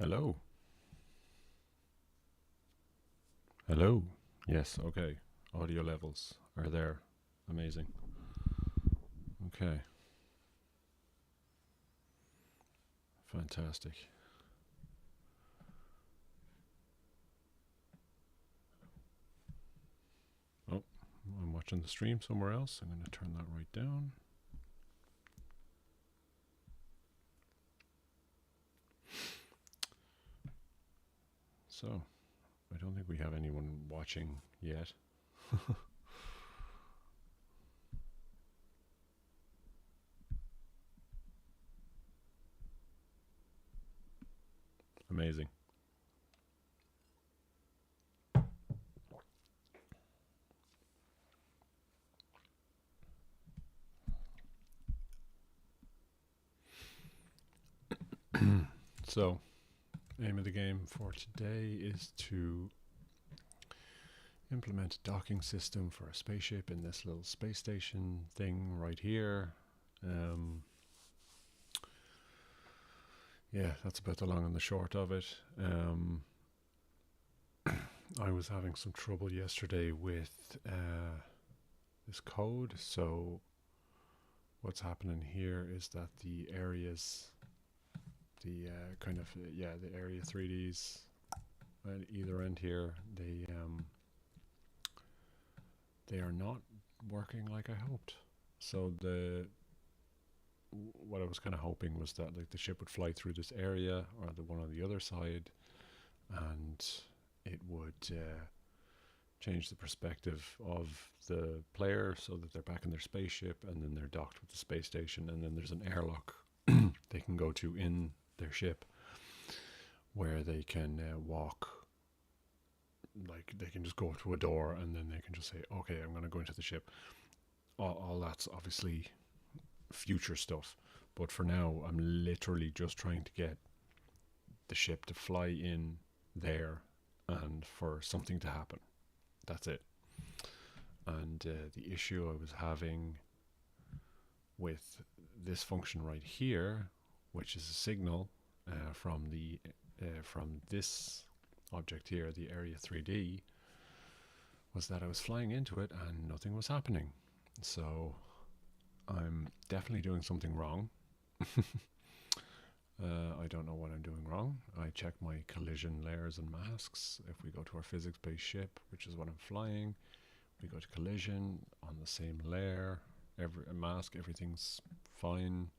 Hello. Hello. Yes, okay. Audio levels are there. Amazing. Okay. Fantastic. Oh, I'm watching the stream somewhere else. I'm going to turn that right down. So, I don't think we have anyone watching yet. Amazing. So, aim of the game for today is to implement a docking system for a spaceship in this little space station thing right here. Yeah, that's about the long and the short of it. I was having some trouble yesterday with this code. So what's happening here is that the areas, the the area 3Ds at either end here, they are not working like I hoped. So what I was kind of hoping was that like the ship would fly through this area or the one on the other side, and it would change the perspective of the player so that they're back in their spaceship and then they're docked with the space station, and then there's an airlock they can go to in their ship where they can walk, like they can just go to a door and then they can just say, okay, I'm going to go into the ship. All that's obviously future stuff, but for now I'm literally just trying to get the ship to fly in there and for something to happen. That's it. And the issue I was having with this function right here, which is a signal from this object here, the area 3D, was that I was flying into it and nothing was happening. So I'm definitely doing something wrong. I don't know what I'm doing wrong. I check my collision layers and masks. If we go to our physics-based ship, which is what I'm flying, we go to collision on the same layer, every mask, everything's fine.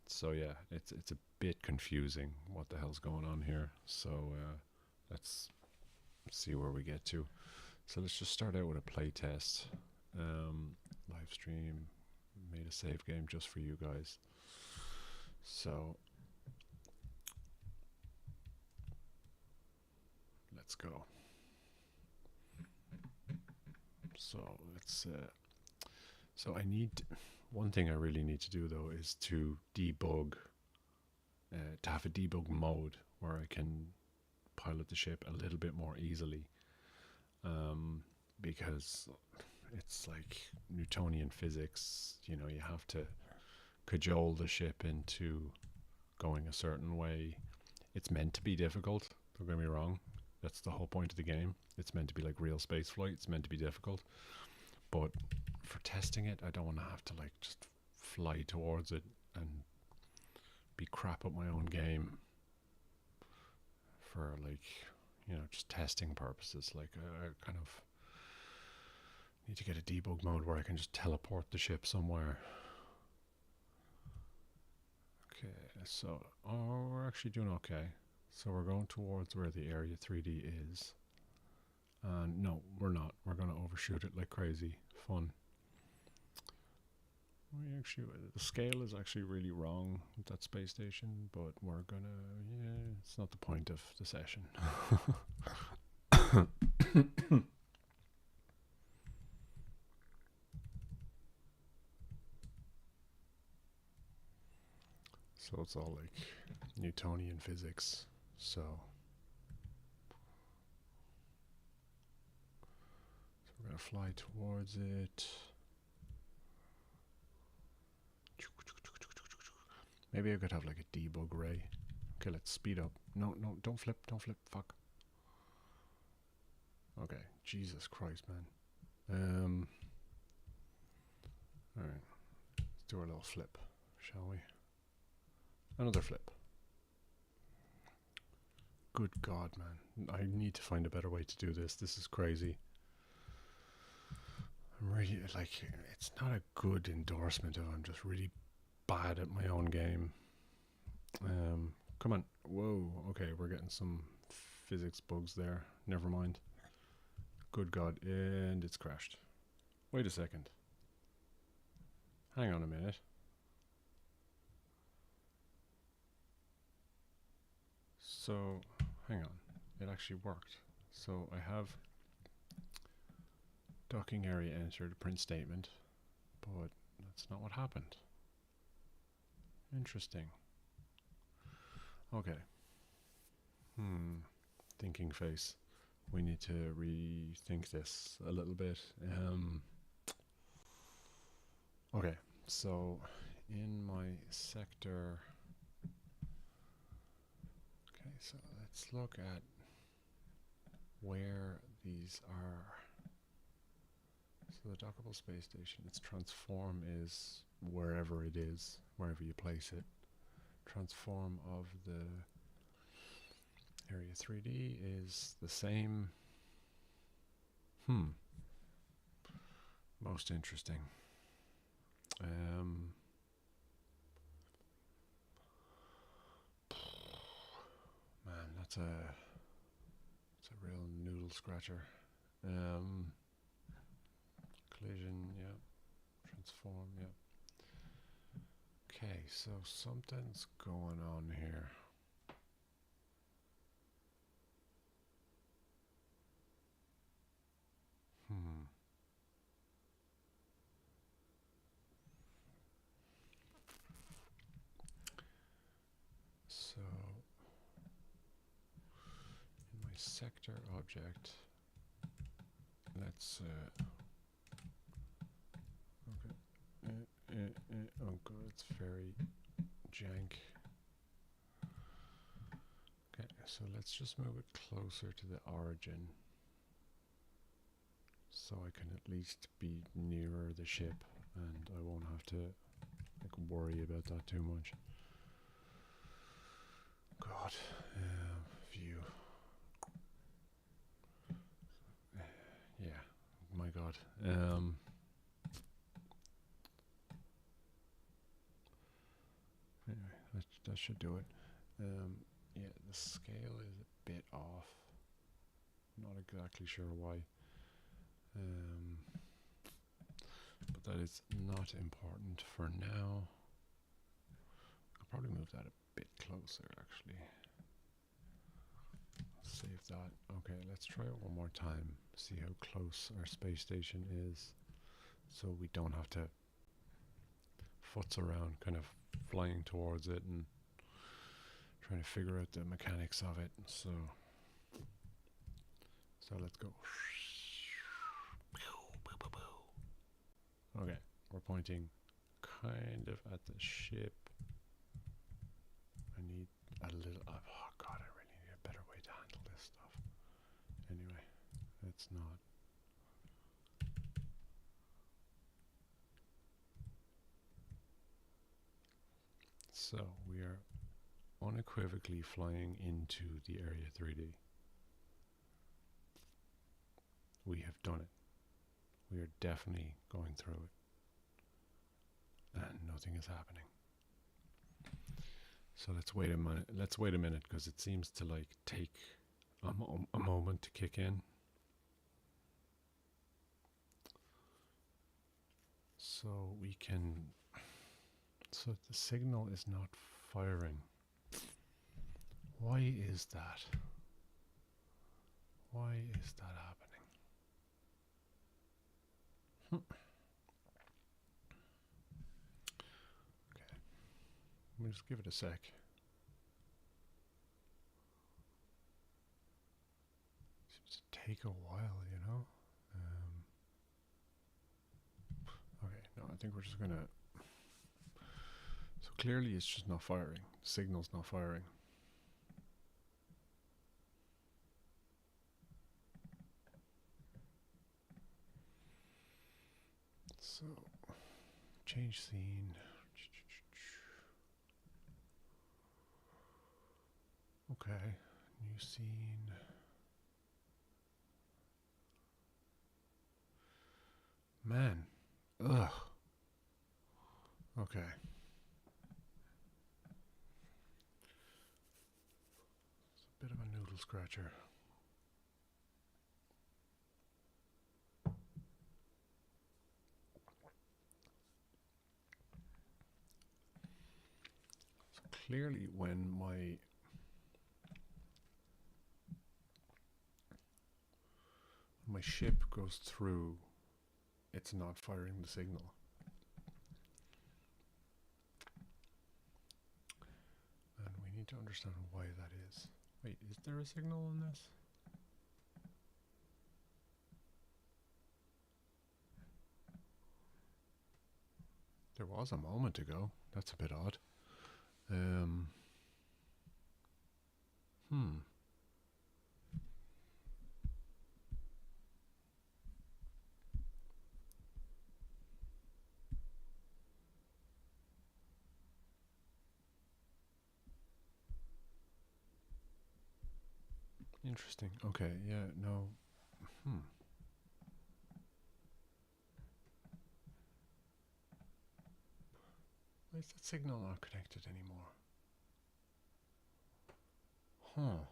So yeah, it's a bit confusing what the hell's going on here. So let's see where we get to. So let's just start out with a play test. Live stream, made a save game just for you guys. So let's go. So let's. So I need one thing I really need to do though is to debug, to have a debug mode where I can pilot the ship a little bit more easily, because it's like Newtonian physics. You know, you have to cajole the ship into going a certain way. It's meant to be difficult, don't get me wrong. That's the whole point of the game. It's meant to be like real space flight. It's meant to be difficult. But for testing it, I don't want to have to like just fly towards it and be crap at my own game for like, you know, just testing purposes. Like I kind of need to get a debug mode where I can just teleport the ship somewhere. Okay, so we're actually doing okay. So we're going towards where the area 3D is. No, we're not. We're going to overshoot it like crazy. Fun. The scale is actually really wrong with that space station, but we're gonna, yeah, it's not the point of the session. So it's all like Newtonian physics. So we're gonna fly towards it. Maybe I could have like a debug ray. Okay, let's speed up. No, no, don't flip, fuck. Okay, Jesus Christ, man. Alright, let's do our little flip, shall we? Another flip. Good God, man. I need to find a better way to do this. This is crazy. I'm really, like, it's not a good endorsement of I'm just really bad at my own game. Come on. Whoa. Okay, we're getting some physics bugs there. Never mind. Good God. And it's crashed. Wait a second. Hang on a minute. So, hang on. It actually worked. So I have docking area entered, print statement, but that's not what happened. Interesting. Okay. Thinking face. We need to rethink this a little bit. Okay, so in my sector. Okay, so let's look at where these are. So the dockable space station, its transform is wherever it is, wherever you place it. Transform of the area 3D is the same. Most interesting. Man, that's a real noodle scratcher. Collision, yeah. Transform, yeah. Okay, so something's going on here. So in my sector object, let's oh god, it's very jank. Okay, so let's just move it closer to the origin, so I can at least be nearer the ship, and I won't have to like worry about that too much. God, view. Yeah, my God. Anyway, that should do it. Yeah, the scale is a bit off. Not exactly sure why. But that is not important for now. I'll probably move that a bit closer, actually. Save that. Okay, let's try it one more time. See how close our space station is, so we don't have to futz around kind of flying towards it and trying to figure out the mechanics of it. So let's go. Okay, we're pointing kind of at the ship. I need a little. Oh god, I really need a better way to handle this stuff. Anyway, it's not. So we are unequivocally flying into the area 3D. We have done it. We are definitely going through it. And nothing is happening. So let's wait a minute. Let's wait a minute, because it seems to like take a moment to kick in. So we can. So the signal is not firing. Why is that? Why is that happening? Okay. Let me just give it a sec. Seems to take a while, you know? Okay, no, I think we're just gonna. So clearly it's just not firing. The signal's not firing. change scene. Okay, new scene. Man, ugh. Okay. It's a bit of a noodle scratcher. So clearly when my ship goes through, it's not firing the signal. And we need to understand why that is. Wait, is there a signal on this? There was a moment ago. That's a bit odd. Interesting. Okay, yeah, no. Why is that signal not connected anymore? Huh.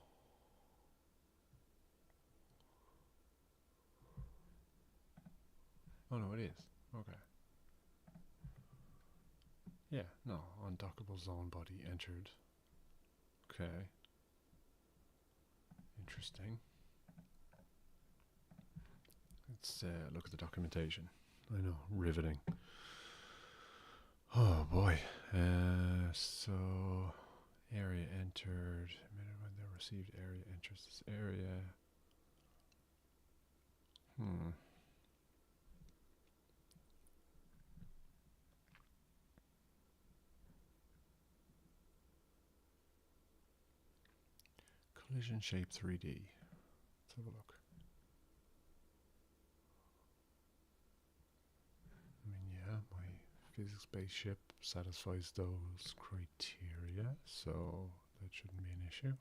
Oh no, it is. Okay. Yeah, no. Undockable zone body entered. Okay. Interesting. Let's look at the documentation. I know, riveting. Oh boy. So area entered. When the received area enters this area. Collision shape 3D. Let's have a look. I mean, yeah, my physics-based ship satisfies those criteria, so that shouldn't be an issue.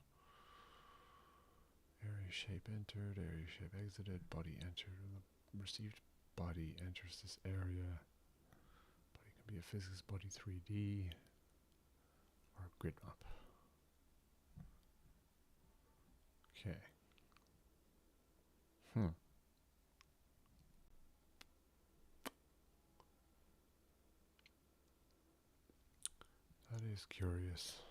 Area shape entered, area shape exited, body entered. The received body enters this area. Body can be a physics body 3D or a grid map. Okay. That is curious.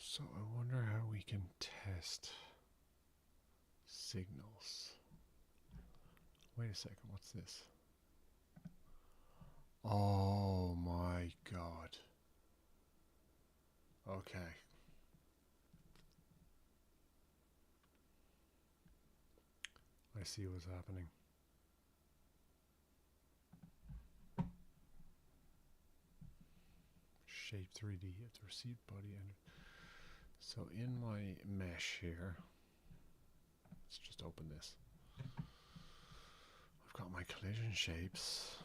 So I wonder how we can test signals. Wait a second, what's this? Oh my god. Okay. I see what's happening. Shape 3D at the received body end. So in my mesh here, let's just open this. I've got my collision shapes,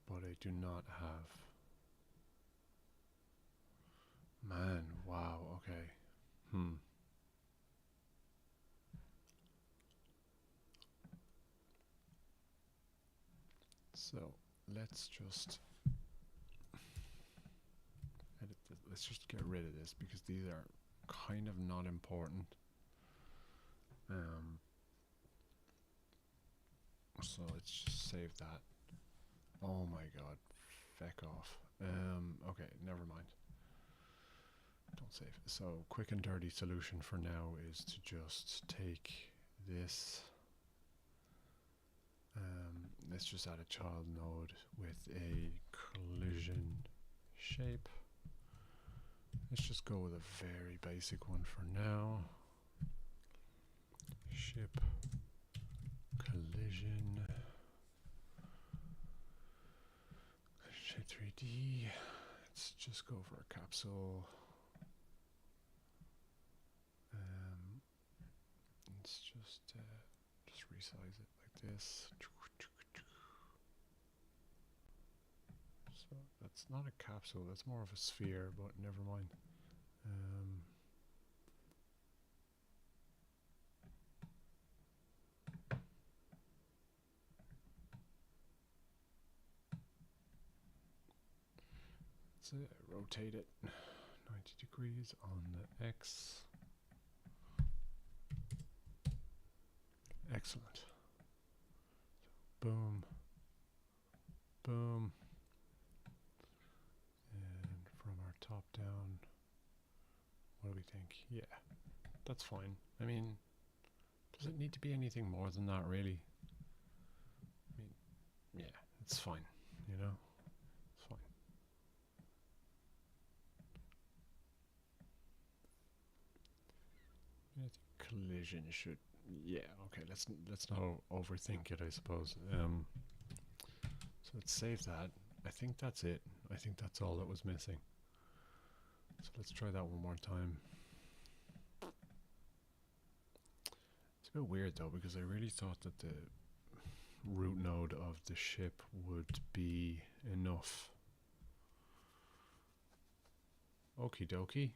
but I do not have. Man, wow, okay. So let's just edit this. Let's just get rid of this because these are kind of not important. So let's just save that. Oh my god, feck off. Okay, never mind. Don't save. So quick and dirty solution for now is to just take this. Let's just add a child node with a collision shape. Let's just go with a very basic one for now. ship collision. Shape 3D. Let's just go for a capsule. Let's just resize it like this. So that's not a capsule, that's more of a sphere, but never mind. Let's rotate it 90 degrees on the X. Excellent. Boom. Boom. And from our top down, what do we think? Yeah, that's fine. I mean, does it need to be anything more than that, really? I mean, yeah, it's fine, you know? It's fine. I think collision should, yeah, okay, let's not overthink it, I suppose. So let's save that. I think that's it. I think that's all that was missing. So let's try that one more time. It's a bit weird though, because I really thought that the root node of the ship would be enough. Okie dokie.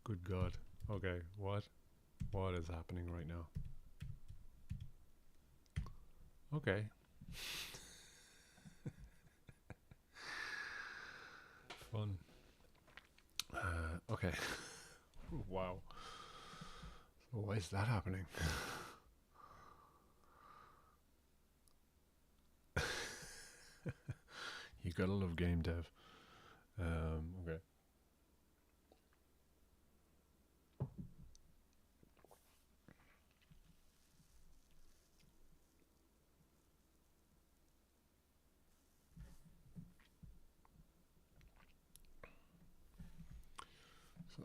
Good God. Okay, what? What is happening right now? Okay. Fun. Okay. Wow. So why is that happening? You gotta love game dev. Okay. So,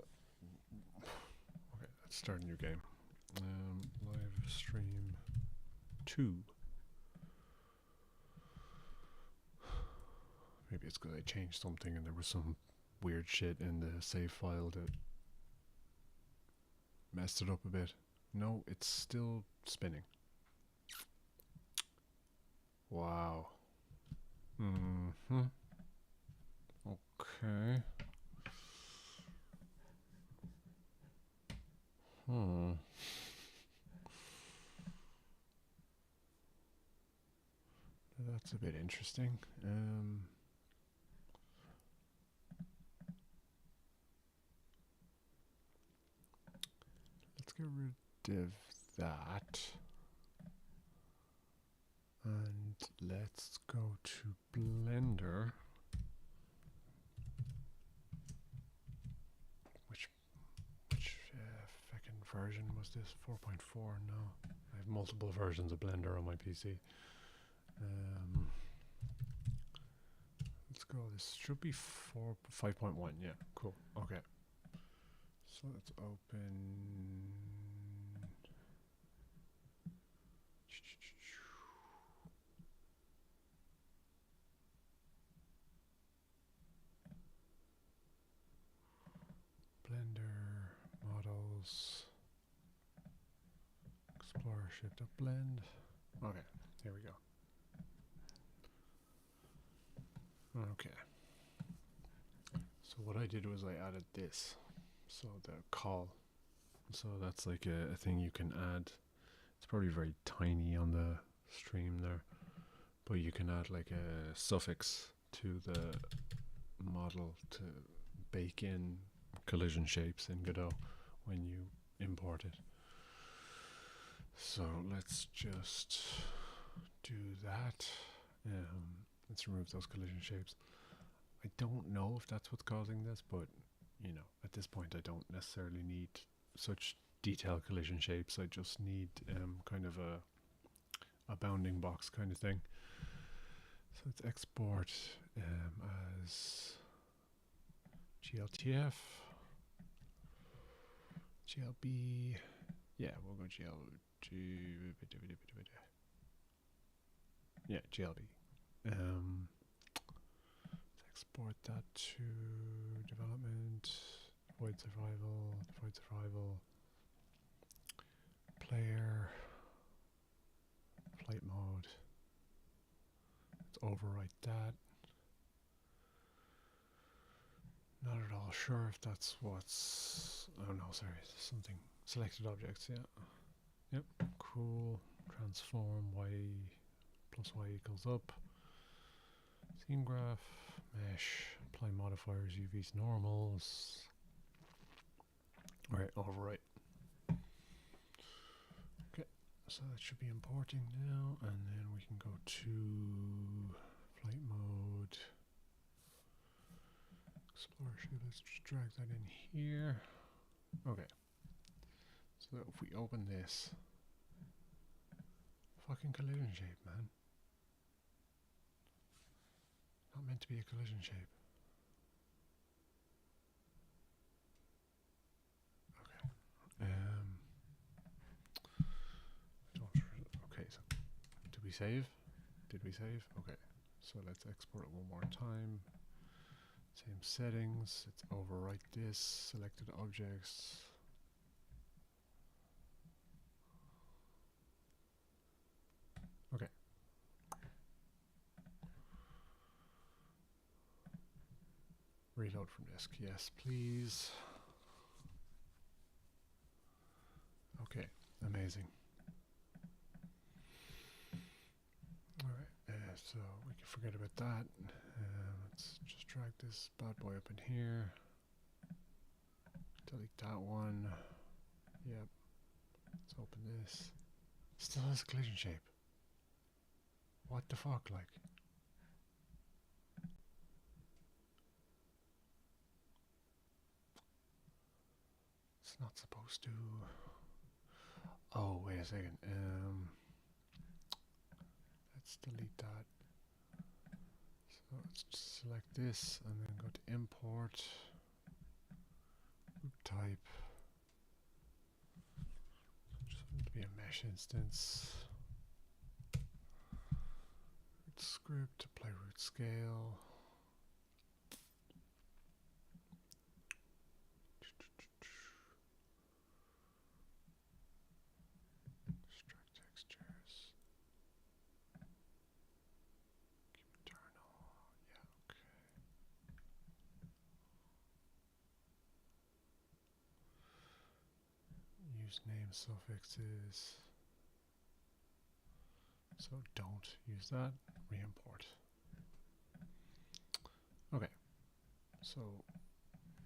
okay, let's start a new game. Live stream 2. Maybe it's because I changed something and there was some weird shit in the save file that messed it up a bit. No, it's still spinning. Wow. Mm-hmm. Okay. That's a bit interesting. Let's get rid of that. And let's go to Blender. Which fucking version was this? 4.4? No. I have multiple versions of Blender on my PC. Let's go. This should be 5.1. Yeah, cool. Okay. So let's open. Blender, models, Explorer, Shift up, Blend. Okay, here we go. Okay. So what I did was I added this. So the call. So that's like a thing you can add. It's probably very tiny on the stream there, but you can add like a suffix to the model to bake in collision shapes in Godot when you import it. So let's just do that. Let's remove those collision shapes. I don't know if that's what's causing this, but you know, at this point I don't necessarily need such detailed collision shapes. I just need kind of a bounding box kind of thing. So let's export as GLTF. GLB. Yeah, we'll go yeah, GLB. Let's export that to development, void survival, player, flight mode. Let's overwrite that. Not at all sure if that's what's... Oh no, sorry, something. Selected objects, yeah. Yep, cool. Transform y plus y equals up. Scene graph, mesh, apply modifiers, UVs, normals. Alright, overwrite. Okay, so that should be importing now, and then we can go to flight mode. Explore shape, let's just drag that in here. Okay. So if we open this, fucking collision shape, man. Not meant to be a collision shape. Okay. Okay, so did we save? Did we save? Okay. So let's export it one more time. Same settings. Let's overwrite this. Selected objects. Okay. Reload from disk. Yes, please. Okay. Amazing. Alright. So we can forget about that. Let's just drag this bad boy up in here. Delete that one. Yep. Let's open this. Still has a collision shape. What the fuck, like? It's not supposed to... Oh, wait a second. Let's delete that. So let's just select this and then go to import. Group type. Just want it to be a mesh instance. Root script, apply root scale. Extract textures. Keep internal. Yeah, okay. Use name suffixes. So don't use that. Re-import. Okay. So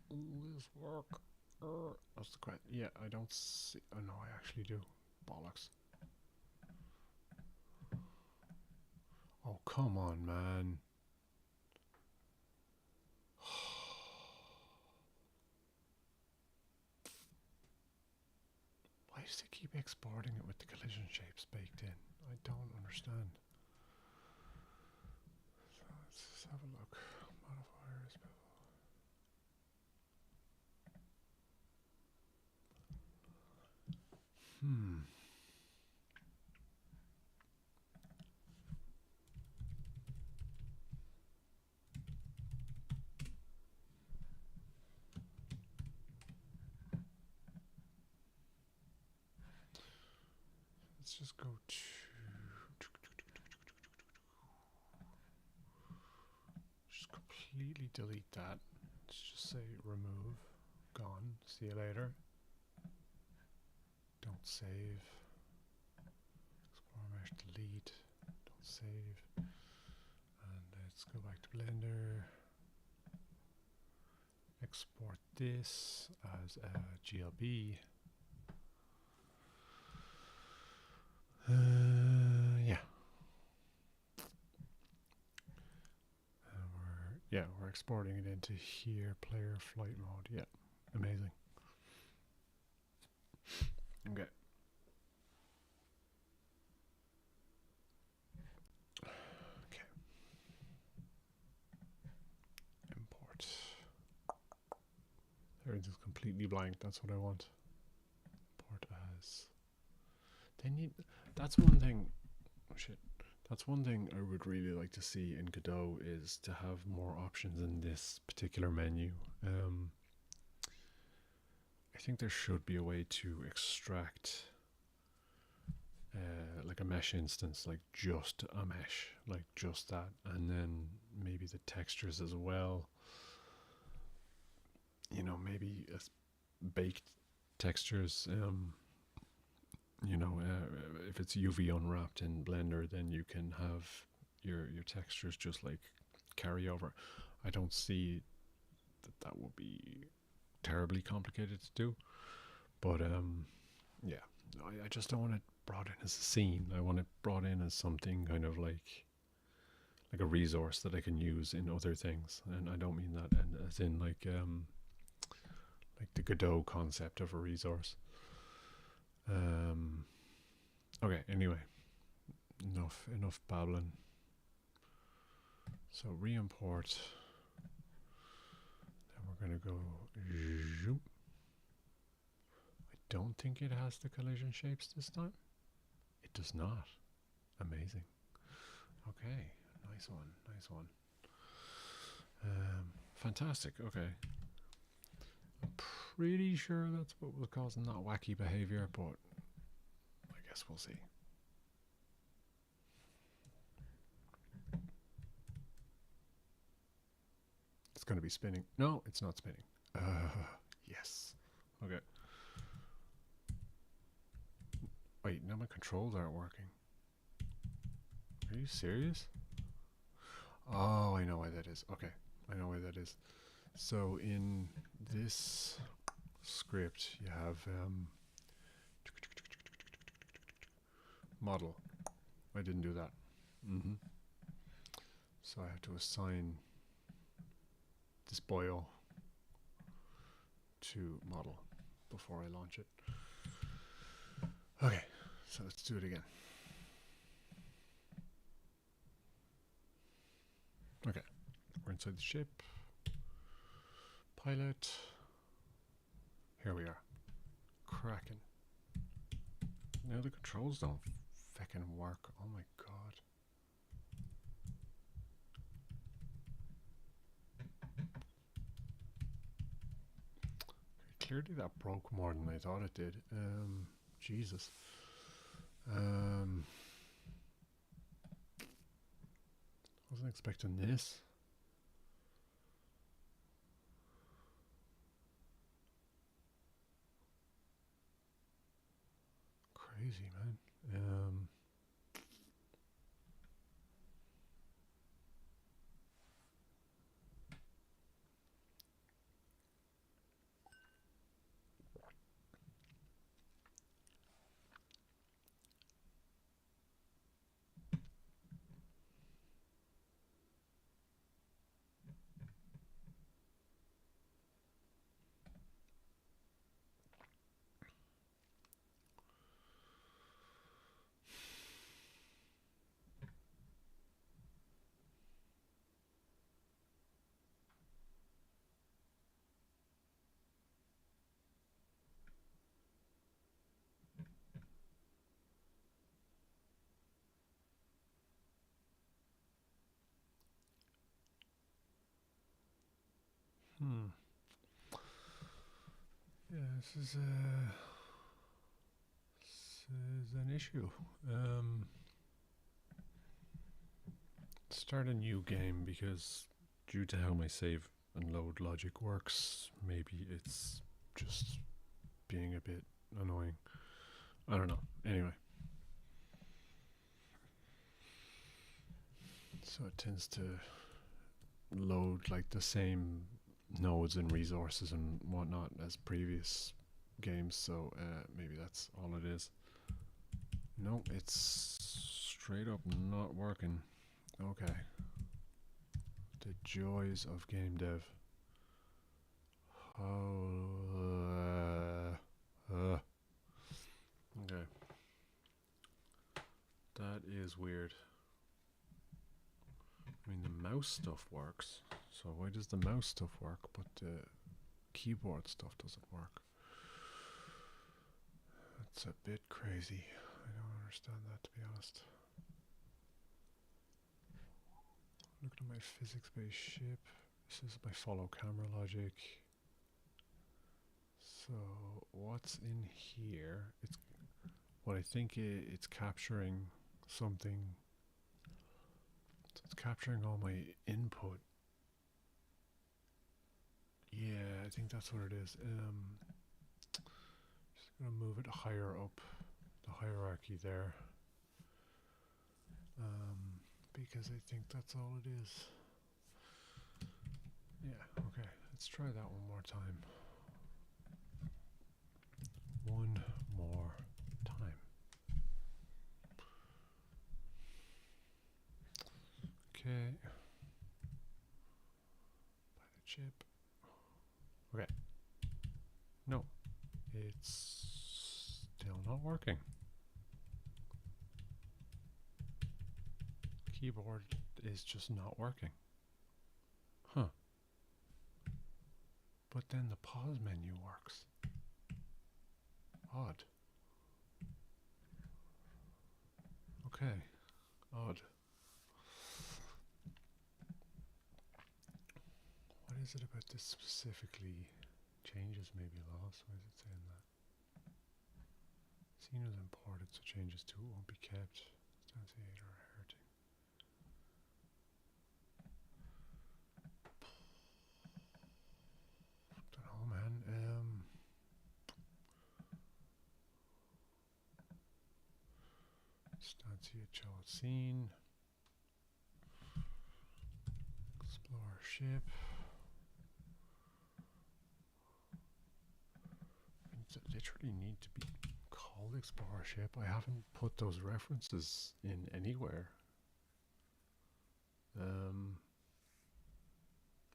will this work? That's the question. Yeah, I don't see. Oh no, I actually do. Bollocks. Oh, come on, man. Why does it keep exporting it with the collision shapes baked in? I don't understand. So let's just have a look. Modifiers. Let's just go to... Just completely delete that. Let's just say remove. Gone. See you later. Don't save. Explore mesh, delete. Don't save. And let's go back to Blender. Export this as a GLB. Yeah. We're exporting it into here, player flight mode. Yeah, amazing. Okay. Okay. Import. Everything's completely blank. That's what I want. areas. They need. That's one thing. Oh shit. That's one thing I would really like to see in Godot is to have more options in this particular menu. I think there should be a way to extract like a mesh instance, like just a mesh, like just that, and then maybe the textures as well. You know, maybe baked textures. You know, if it's UV unwrapped in Blender, then you can have your textures just like carry over. I don't see that would be terribly complicated to do, but yeah, I just don't want it brought in as a scene. I want it brought in as something kind of like a resource that I can use in other things, and I don't mean that as in like the Godot concept of a resource. Okay, anyway, enough babbling. So re-import. Then we're gonna go zoom. I don't think it has the collision shapes this time. It does not. Amazing. Okay, nice one. Fantastic. Okay. I'm pretty sure that's what was causing that wacky behavior, but I guess we'll see. It's going to be spinning. No, it's not spinning. Yes. Okay. Wait, now my controls aren't working. Are you serious? Oh, I know why that is. Okay, I know why that is. So in this script, you have model. I didn't do that. So I have to assign this boil to model before I launch it. Okay, so let's do it again. Okay, we're inside the ship. Pilot. Here we are. Cracking. Now the controls don't feckin' work. Oh my god. Clearly that broke more than I thought it did. Jesus. Wasn't expecting this. Crazy, man. Yeah, this is an issue. Start a new game because due to how my save and load logic works, maybe it's just being a bit annoying. I don't know. Anyway. So it tends to load like the same nodes and resources and whatnot as previous games, so maybe that's all it is. No, it's straight up not working. Okay. The joys of game dev. Okay. That is weird. I mean, the mouse stuff works. So why does the mouse stuff work, but the keyboard stuff doesn't work? That's a bit crazy. I don't understand that, to be honest. Look at my physics-based ship. This is my follow camera logic. So what's in here? It's what I think it's capturing something. So it's capturing all my input. Yeah, I think that's what it is. Just gonna move it higher up the hierarchy there. Because I think that's all it is. Yeah, okay, let's try that one more time. One more time. Okay. Buy the chip. Okay. No, it's still not working. Keyboard is just not working. Huh. But then the pause menu works. Odd. Okay. Odd. What is it about this specifically? Changes may be lost. Why is it saying that? Scene is imported, so changes to it won't be kept. Instantiate or hurting. Don't know, man. Instantiate child scene. Explore ship. Does it literally need to be called Explorer ship? I haven't put those references in anywhere.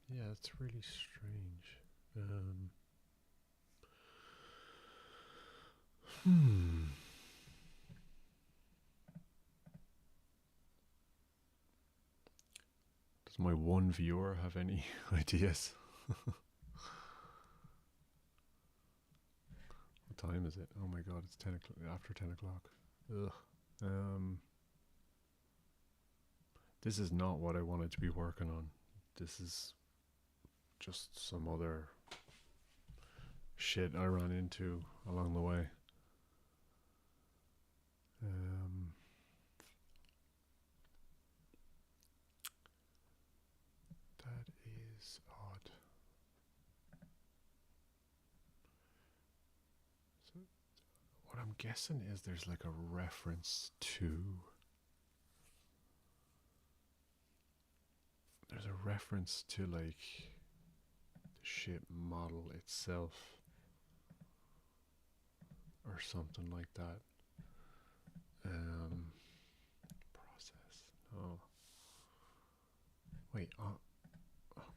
Yeah, it's really strange. Does my one viewer have any ideas? What time is it? Oh my god, it's 10 o'clock, after 10 o'clock. Ugh. This is not what I wanted to be working on. This is just some other shit I ran into along the way. That is odd. So what I'm guessing is there's like a reference to. There's a reference to like the ship model itself or something like that. Process. No. Wait. Oh,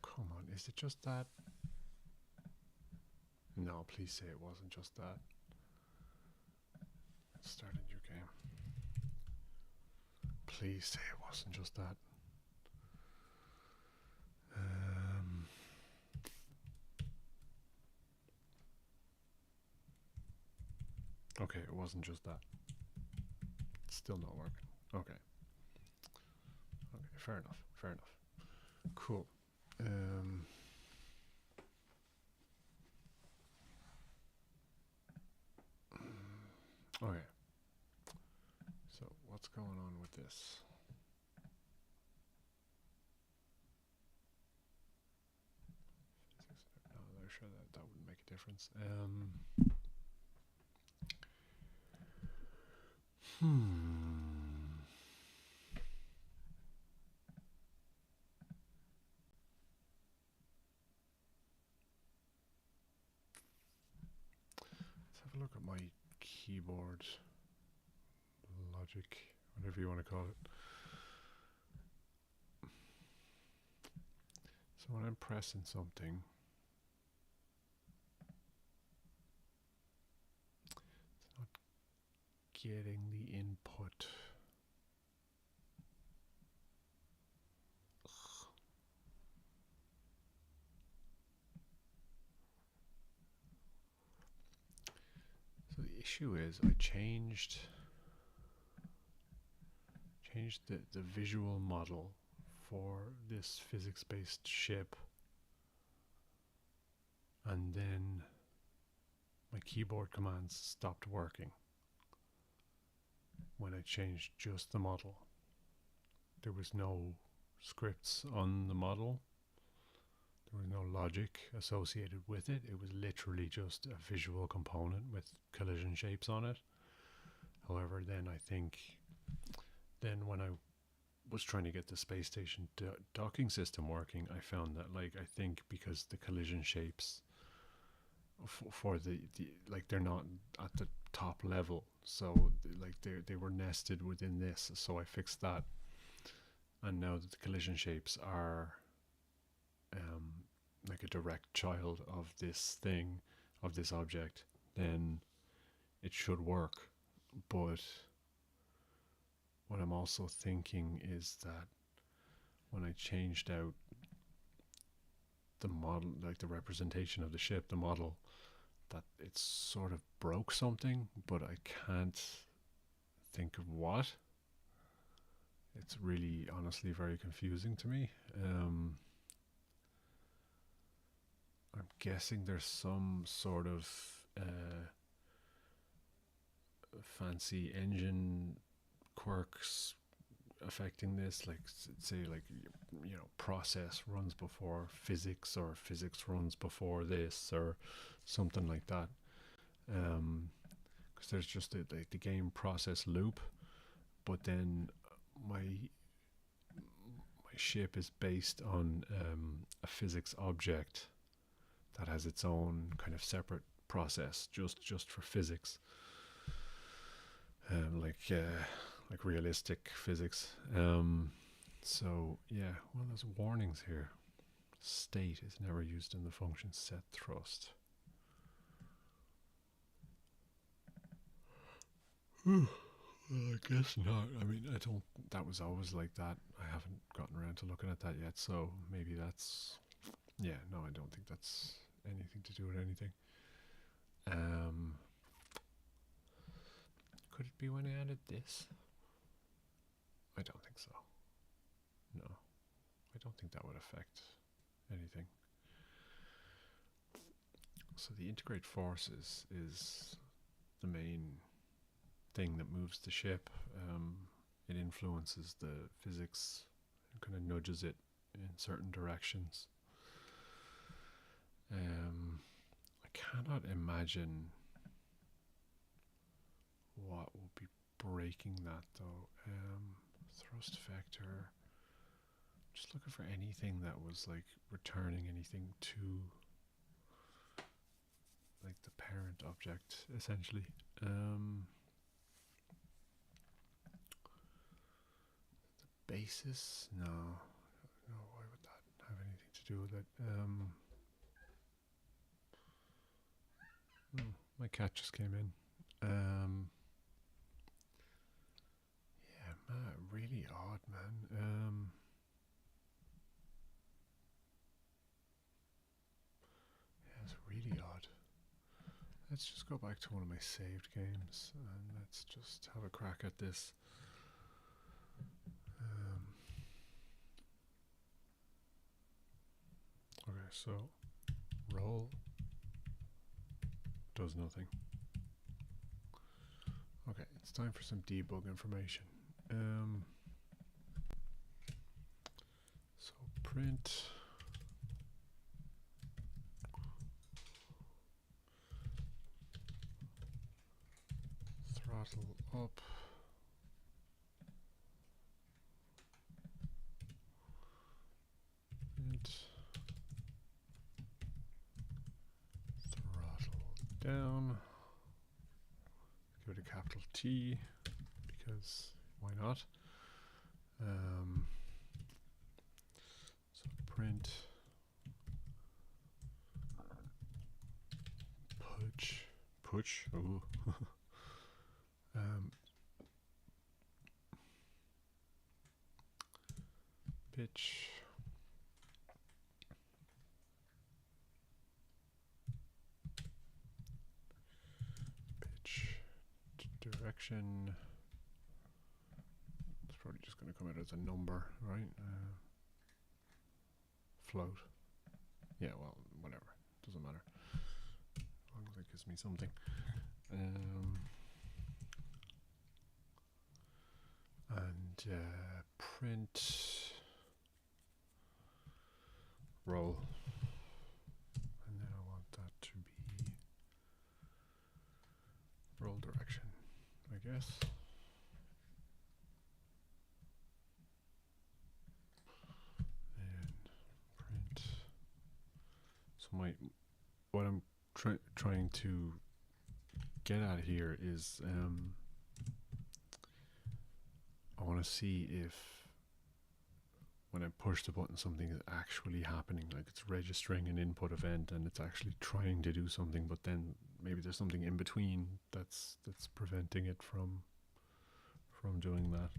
come on. Is it just that? No, please say it wasn't just that. Let's start a new game. Please say it wasn't just that. Okay, it wasn't just that. It's still not working. Okay. Okay, fair enough. Fair enough. Cool. Okay. So what's going on with this? No, they're sure that wouldn't make a difference. Let's have a look at my keyboard logic, whatever you want to call it. So when I'm pressing something, it's not getting the input. So the issue is I changed the visual model for this physics-based ship, and then my keyboard commands stopped working when I changed just the model. There was no scripts on the model. There was no logic associated with it. It was literally just a visual component with collision shapes on it. However, then I think when I was trying to get the space station docking system working, I found that, like, I think because the collision shapes for the like, they're not at the top level, so like they were nested within this, so I fixed that, and now that the collision shapes are like a direct child of this thing, of this object, then it should work. But what I'm also thinking is that when I changed out the model, like the representation of the ship, the model, that it sort of broke something, but I can't think of what. It's really, honestly, very confusing to me. I'm guessing there's some sort of fancy engine quirks affecting this, like say, like, you know, process runs before physics, or physics runs before this, or something like that. Because there's just the game process loop, but then my ship is based on a physics object that has its own kind of separate process just for physics, like realistic physics. So yeah, well, there's warnings here. State is never used in the function set thrust. Well, I guess not. I mean, I don't. That was always like that. I haven't gotten around to looking at that yet, so maybe that's. Yeah, no, I don't think that's anything to do with anything. Could it be when I added this? I don't think so. No, I don't think that would affect anything. So the integrate forces is the main thing that moves the ship. It influences the physics and kind of nudges it in certain directions. I cannot imagine what will be breaking that, though. Thrust vector. Just looking for anything that was like returning anything to like the parent object, essentially. The basis? No. No, why would that have anything to do with it? My cat just came in. Yeah, man, really odd, man. Yeah, it's really odd. Let's just go back to one of my saved games and let's just have a crack at this. Okay, so roll does nothing. Okay, it's time for some debug information. So print throttle up, and throttle down. Give it a capital T because why not? So print push. Ooh. Pitch. Pitch. direction. It's probably just going to come out as a number, right? Float. Yeah, well, whatever. Doesn't matter. As long as it gives me something. And print roll. And then I want that to be roll direction, I guess. And print. So what I'm trying to get at here is I want to see if when I push the button something is actually happening, like it's registering an input event and it's actually trying to do something, but then maybe there's something in between that's preventing it from doing that.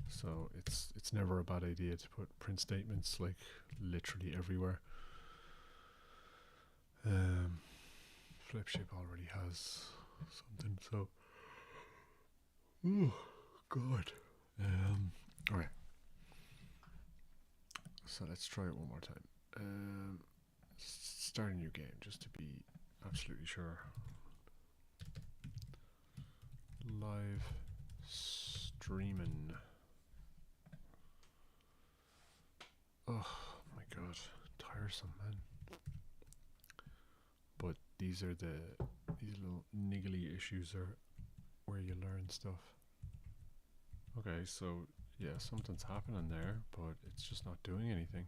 So it's never a bad idea to put print statements like literally everywhere. Flipship already has something, so oh god. Alright. So let's try it one more time. Start a new game just to be absolutely sure. Live streaming. Oh my god, tiresome, man. But these little niggly issues are where you learn stuff. Okay, so yeah, something's happening there, but it's just not doing anything.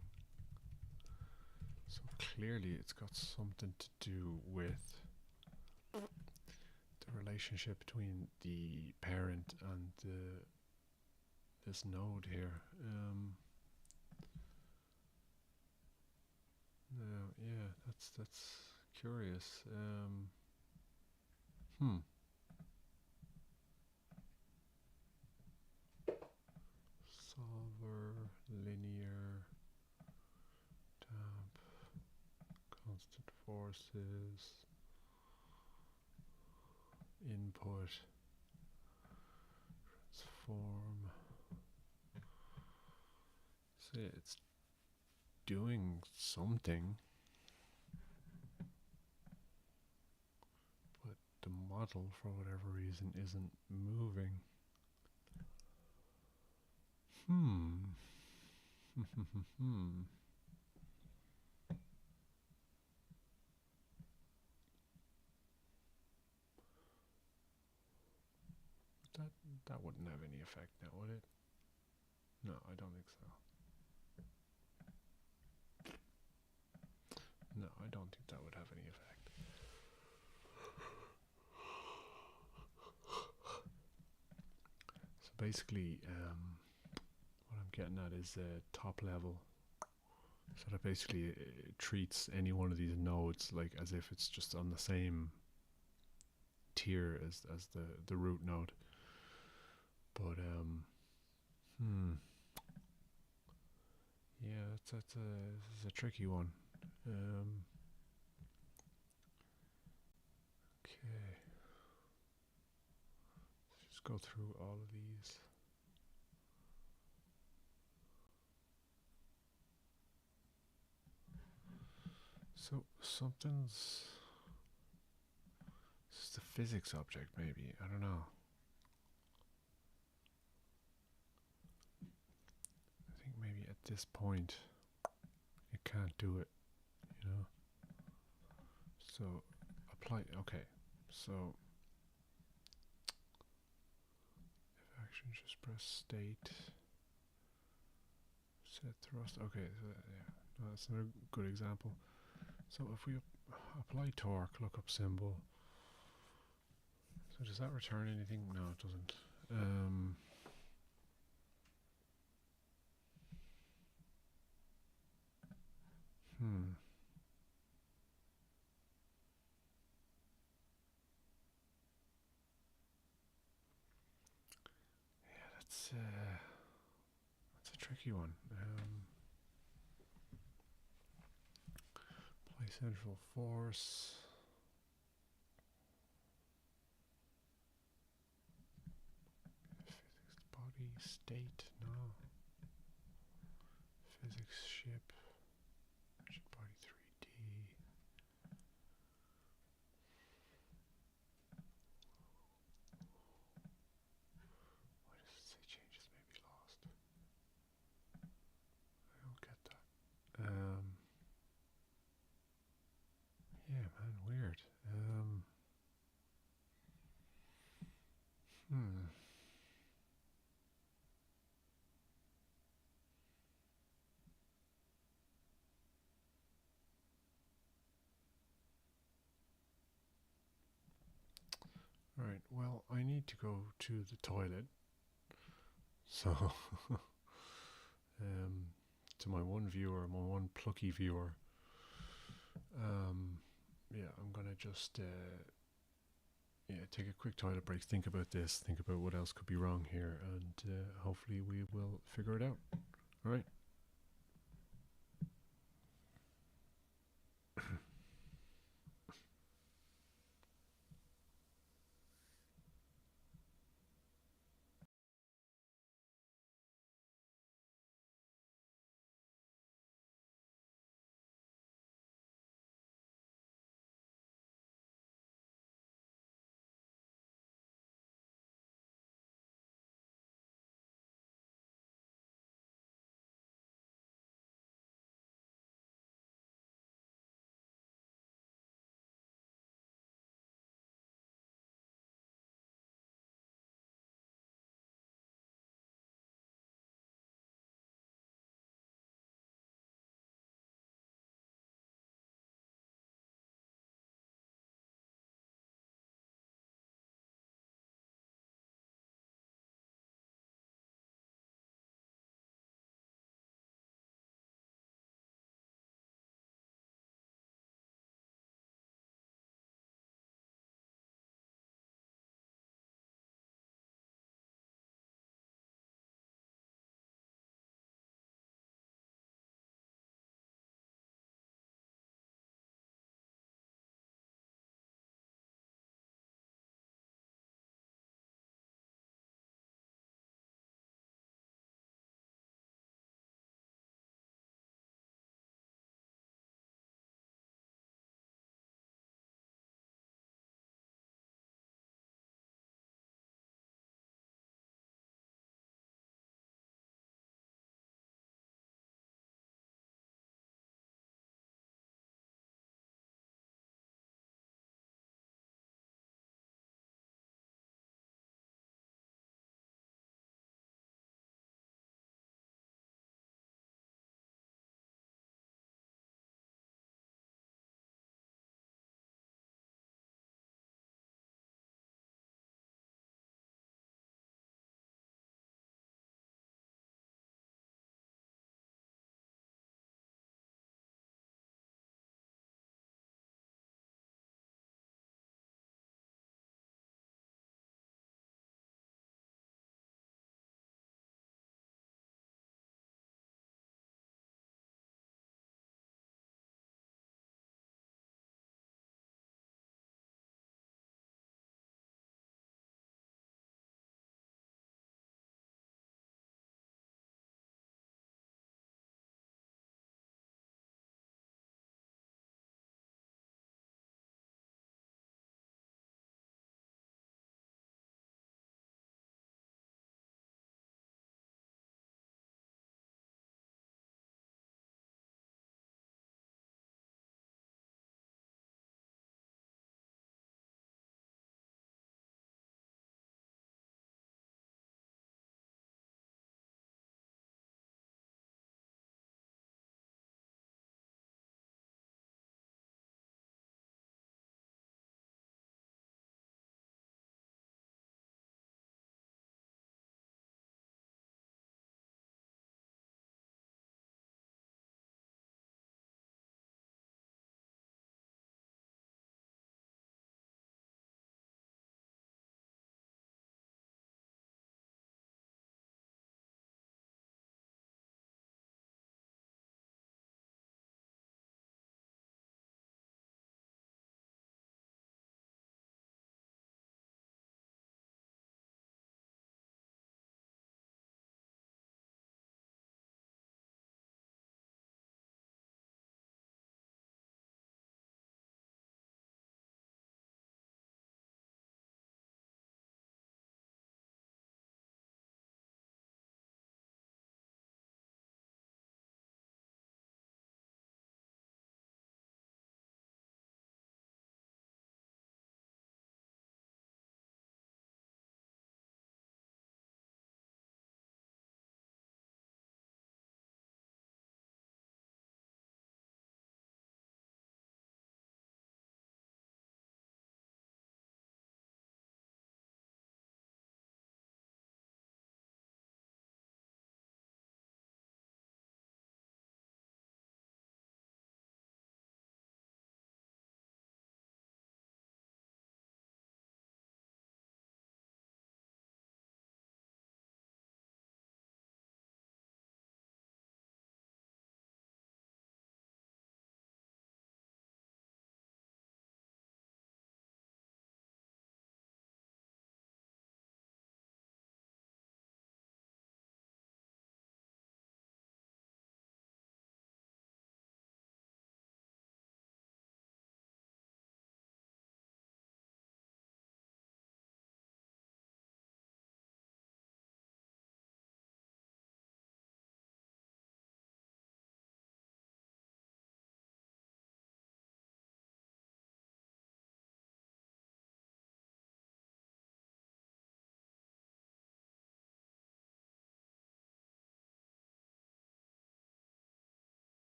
So clearly it's got something to do with the relationship between the parent and this node here. Yeah, that's curious. Solver, linear, tab, constant forces, input, transform. So yeah, it's doing something, but the model for whatever reason isn't moving. That wouldn't have any effect now, would it? No, I don't think so. No, I don't think that would have any effect. So basically, what I'm getting at is top level. So that basically treats any one of these nodes like as if it's just on the same tier as the root node. But yeah, this is a tricky one. Okay, let's just go through all of these. So something's. This is the physics object, maybe. I don't know. I think maybe at this point it can't do it, you know. So apply. Okay. So if action, just press state. Set thrust. Okay. So yeah. No, that's not a good example. So if we apply torque, lookup symbol. So does that return anything? No, it doesn't. Yeah, that's a tricky one. Apply central force. state, no. Physics ship. Rigid body 3D. Why does it say changes may be lost? I don't get that. Yeah, man, weird. Hmm. Alright, well, I need to go to the toilet. So, to my one viewer, my one plucky viewer, yeah, I'm gonna just, take a quick toilet break, think about this, think about what else could be wrong here, and hopefully we will figure it out. Alright.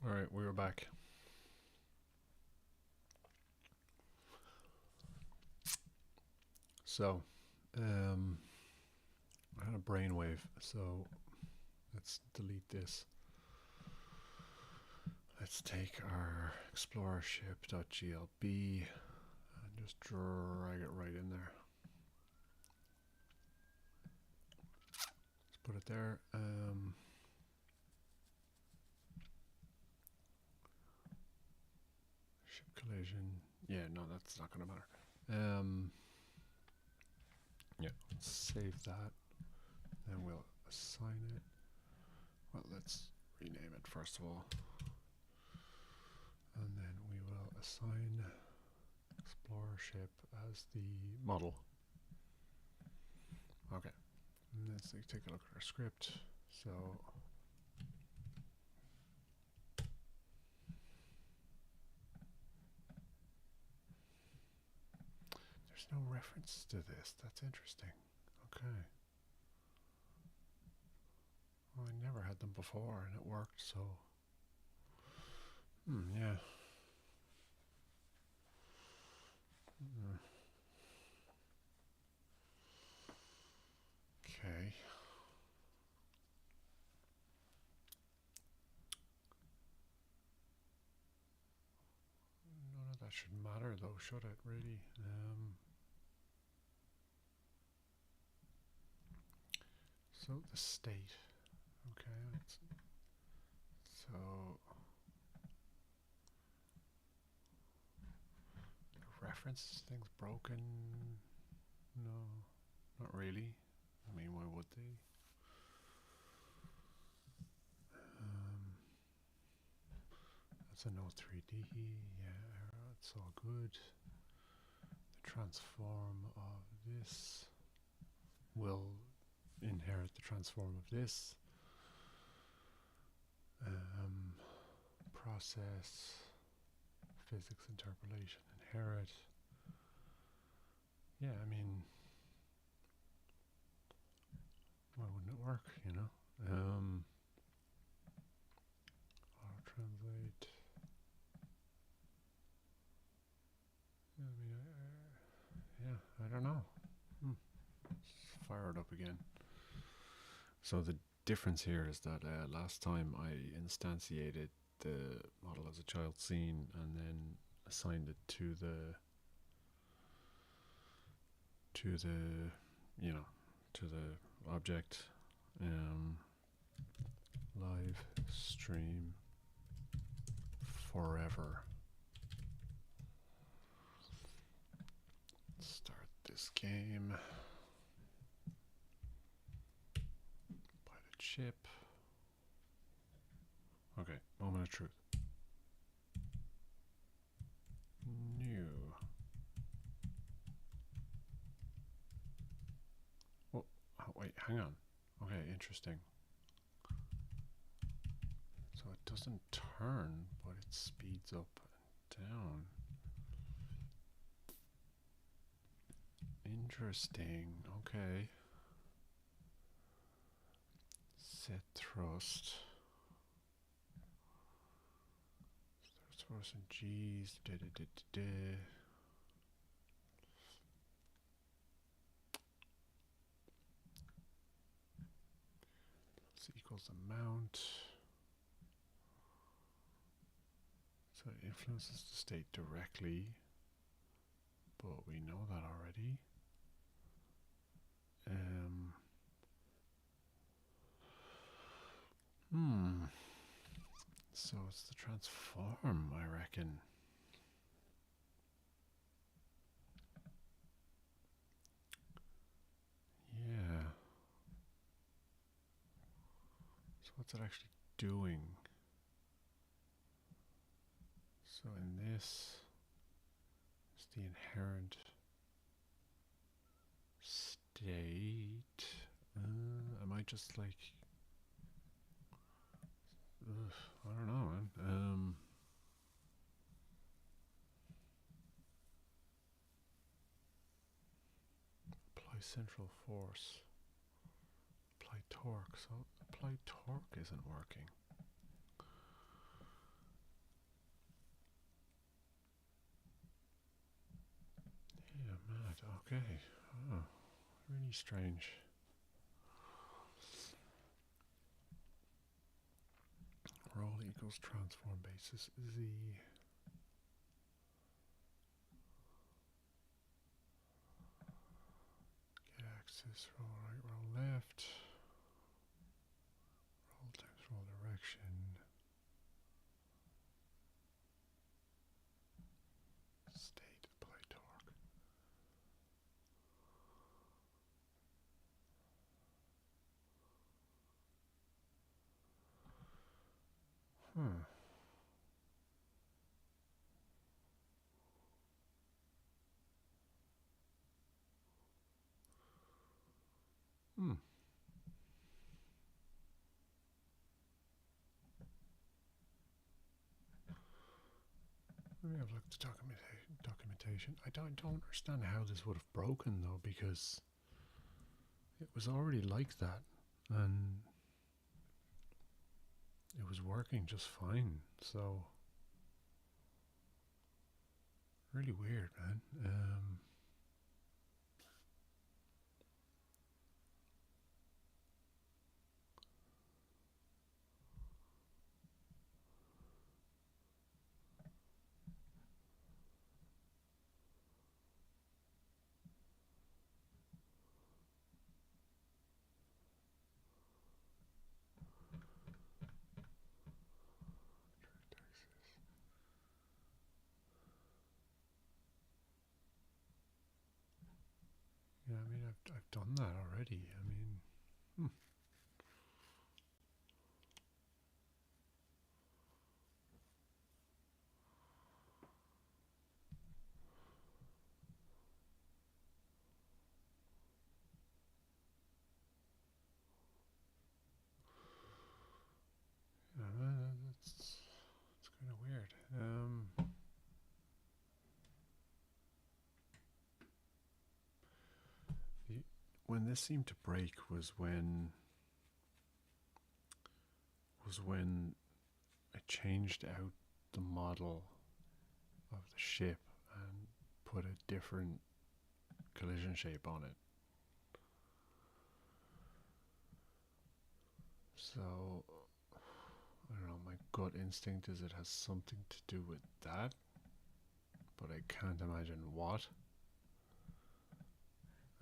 All right, we were back. So, I had a brainwave, so let's delete this. Let's take our explorer ship.glb and just drag it right in there. Let's put it there. Ship collision. Yeah, no, that's not going to matter. Yeah, let's save that. Then we'll assign it. Well, let's rename it first of all. And then we will assign explorer ship as the model. Okay, let's take a look at our script. So there's no reference to this. That's interesting. Okay. Well, I never had them before and it worked, so yeah. Okay. None of that should matter though, should it really? So the state. Okay. So reference things broken. No, not really. I mean, why would they? That's a no 3D. Yeah, it's all good. The transform of this will inherit the transform of this. Process, physics interpolation, inherit. Yeah, I mean, why wouldn't it work, you know? Auto translate. I mean, yeah, I don't know. Let's fire it up again. So the difference here is that last time I instantiated the model as a child scene and then assigned it to the object. Live stream forever. Start this game. Pilot ship. Okay, moment of truth. New. Oh, wait, hang on. Okay, interesting. So it doesn't turn, but it speeds up and down. Interesting. Okay. Set thrust. Thrust and G's. This equals amount. So it influences the state directly, but we know that already. So it's the transform, I reckon. Yeah. So what's it actually doing? So in this, it's the inherent state. I might just like, I don't know, man. Apply central force. Apply torque. So apply torque isn't working. Mad, okay. Oh, really strange. Roll equals transform basis Z. Get axis, roll right, roll left. Roll times roll direction. State, apply torque. Hmm. Hmm. Let me have a look at the documentation. I don't understand how this would have broken though, because it was already like that, and it was working just fine. So really weird, man. Yeah, I mean, I've done that already. I mean, yeah, it's kind of weird. When this seemed to break was when I changed out the model of the ship and put a different collision shape on it. So I don't know, my gut instinct is it has something to do with that, but I can't imagine what.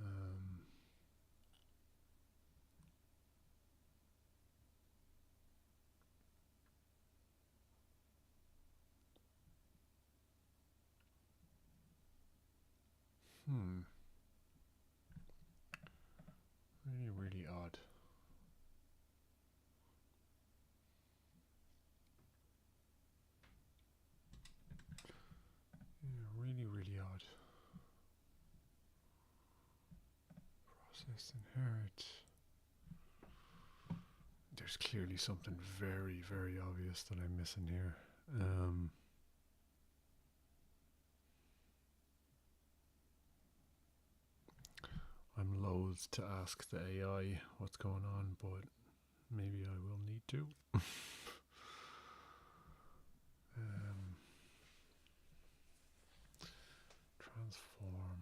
Um, hmm. Really, really odd. Yeah, really, really odd. Process inherit. There's clearly something very, very obvious that I'm missing here. I'm loath to ask the AI what's going on, but maybe I will need to. Transform.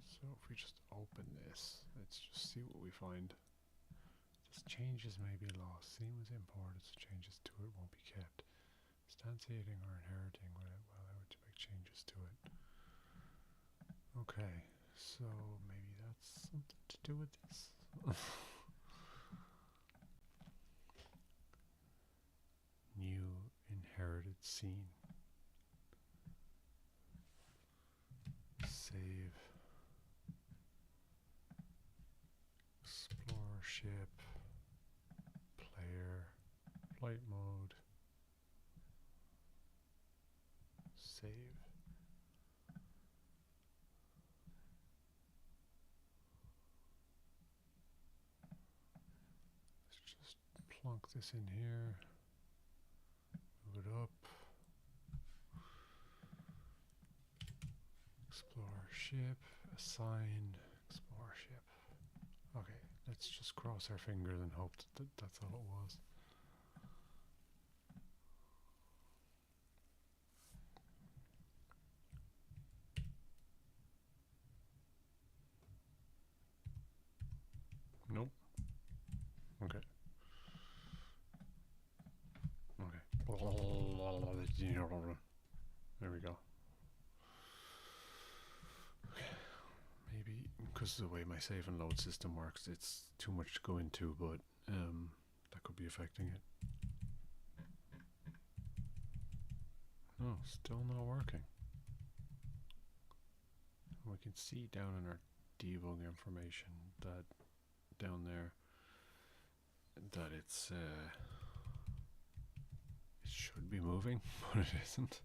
So if we just open this, let's just see what we find. This changes may be lost. Scene was imported, so changes to it won't be kept. Instantiating or inheriting will allow it to make changes to it. Okay, so maybe that's something to do with this. New inherited scene. Save. Explore ship. Player. Flight mode. Save. Let's just plunk this in here. Move it up. Explore ship. Assign. Explore ship. Okay, let's just cross our fingers and hope that that's all it was. There we go. Maybe because of the way my save and load system works, it's too much to go into, but that could be affecting it. No, still not working. We can see down in our debug information that down there that it should be moving, but it isn't.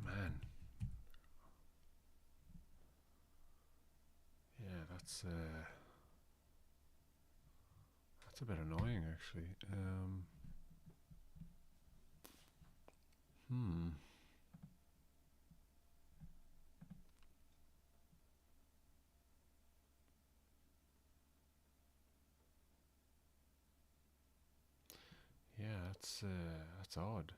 Man. Yeah, that's a bit annoying actually. Yeah, that's odd.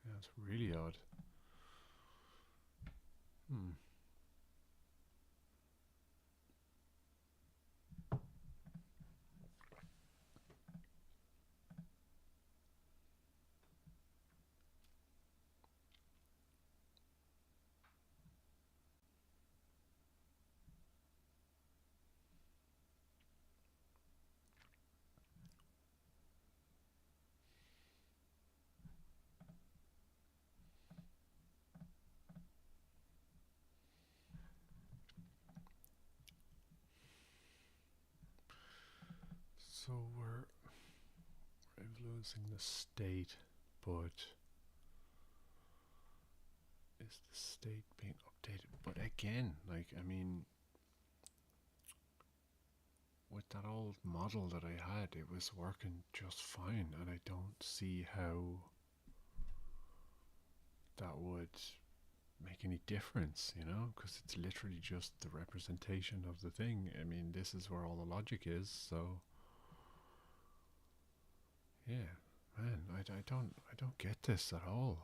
Yeah, it's really odd. So we're influencing the state, but is the state being updated? But again, like, I mean, with that old model that I had, it was working just fine, and I don't see how that would make any difference, you know, because it's literally just the representation of the thing. I mean, this is where all the logic is, so yeah, man, I don't get this at all.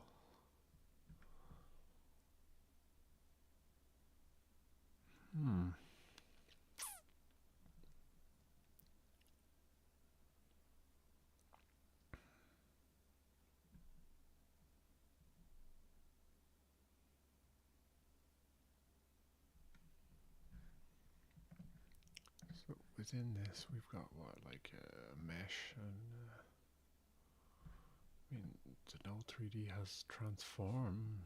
So within this, we've got what, like a mesh, and I mean, the Node 3D has transform.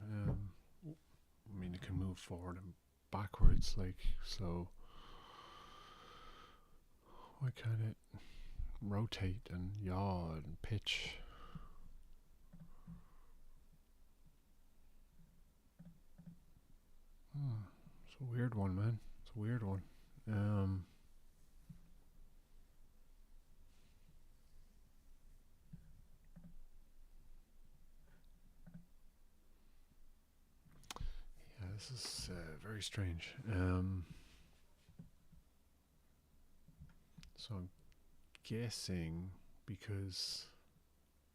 I mean, it can move forward and backwards, like, so why can't it rotate and yaw and pitch? It's a weird one, man. It's a weird one. Yeah, this is very strange. So I'm guessing because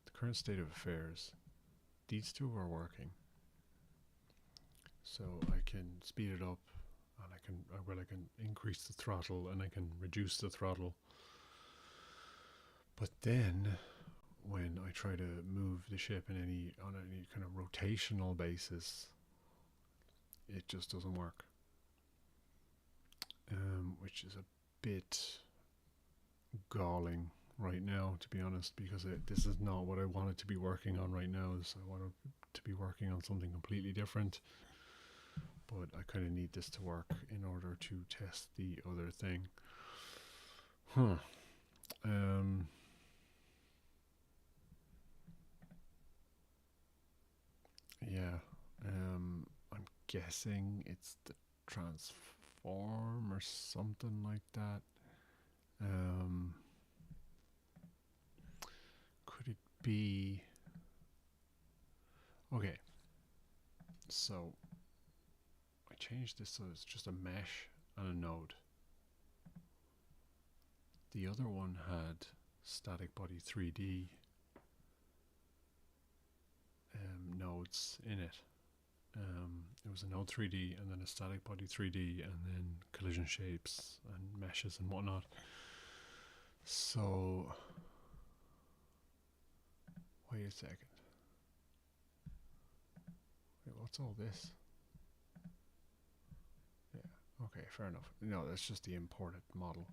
the current state of affairs, these two are working. So I can speed it up, and I can increase the throttle, and I can reduce the throttle. But then, when I try to move the ship on any kind of rotational basis, it just doesn't work. Which is a bit galling right now, to be honest, because this is not what I wanted to be working on right now. I wanted to be working on something completely different. But I kind of need this to work in order to test the other thing. Yeah. I'm guessing it's the transform or something like that. Could it be? Okay. So I changed this so it's just a mesh and a node. The other one had static body 3D nodes in it. It was a node 3D and then a static body 3D and then collision shapes and meshes and whatnot. So, wait a second. Wait, what's all this? Yeah, okay, fair enough. No, that's just the imported model.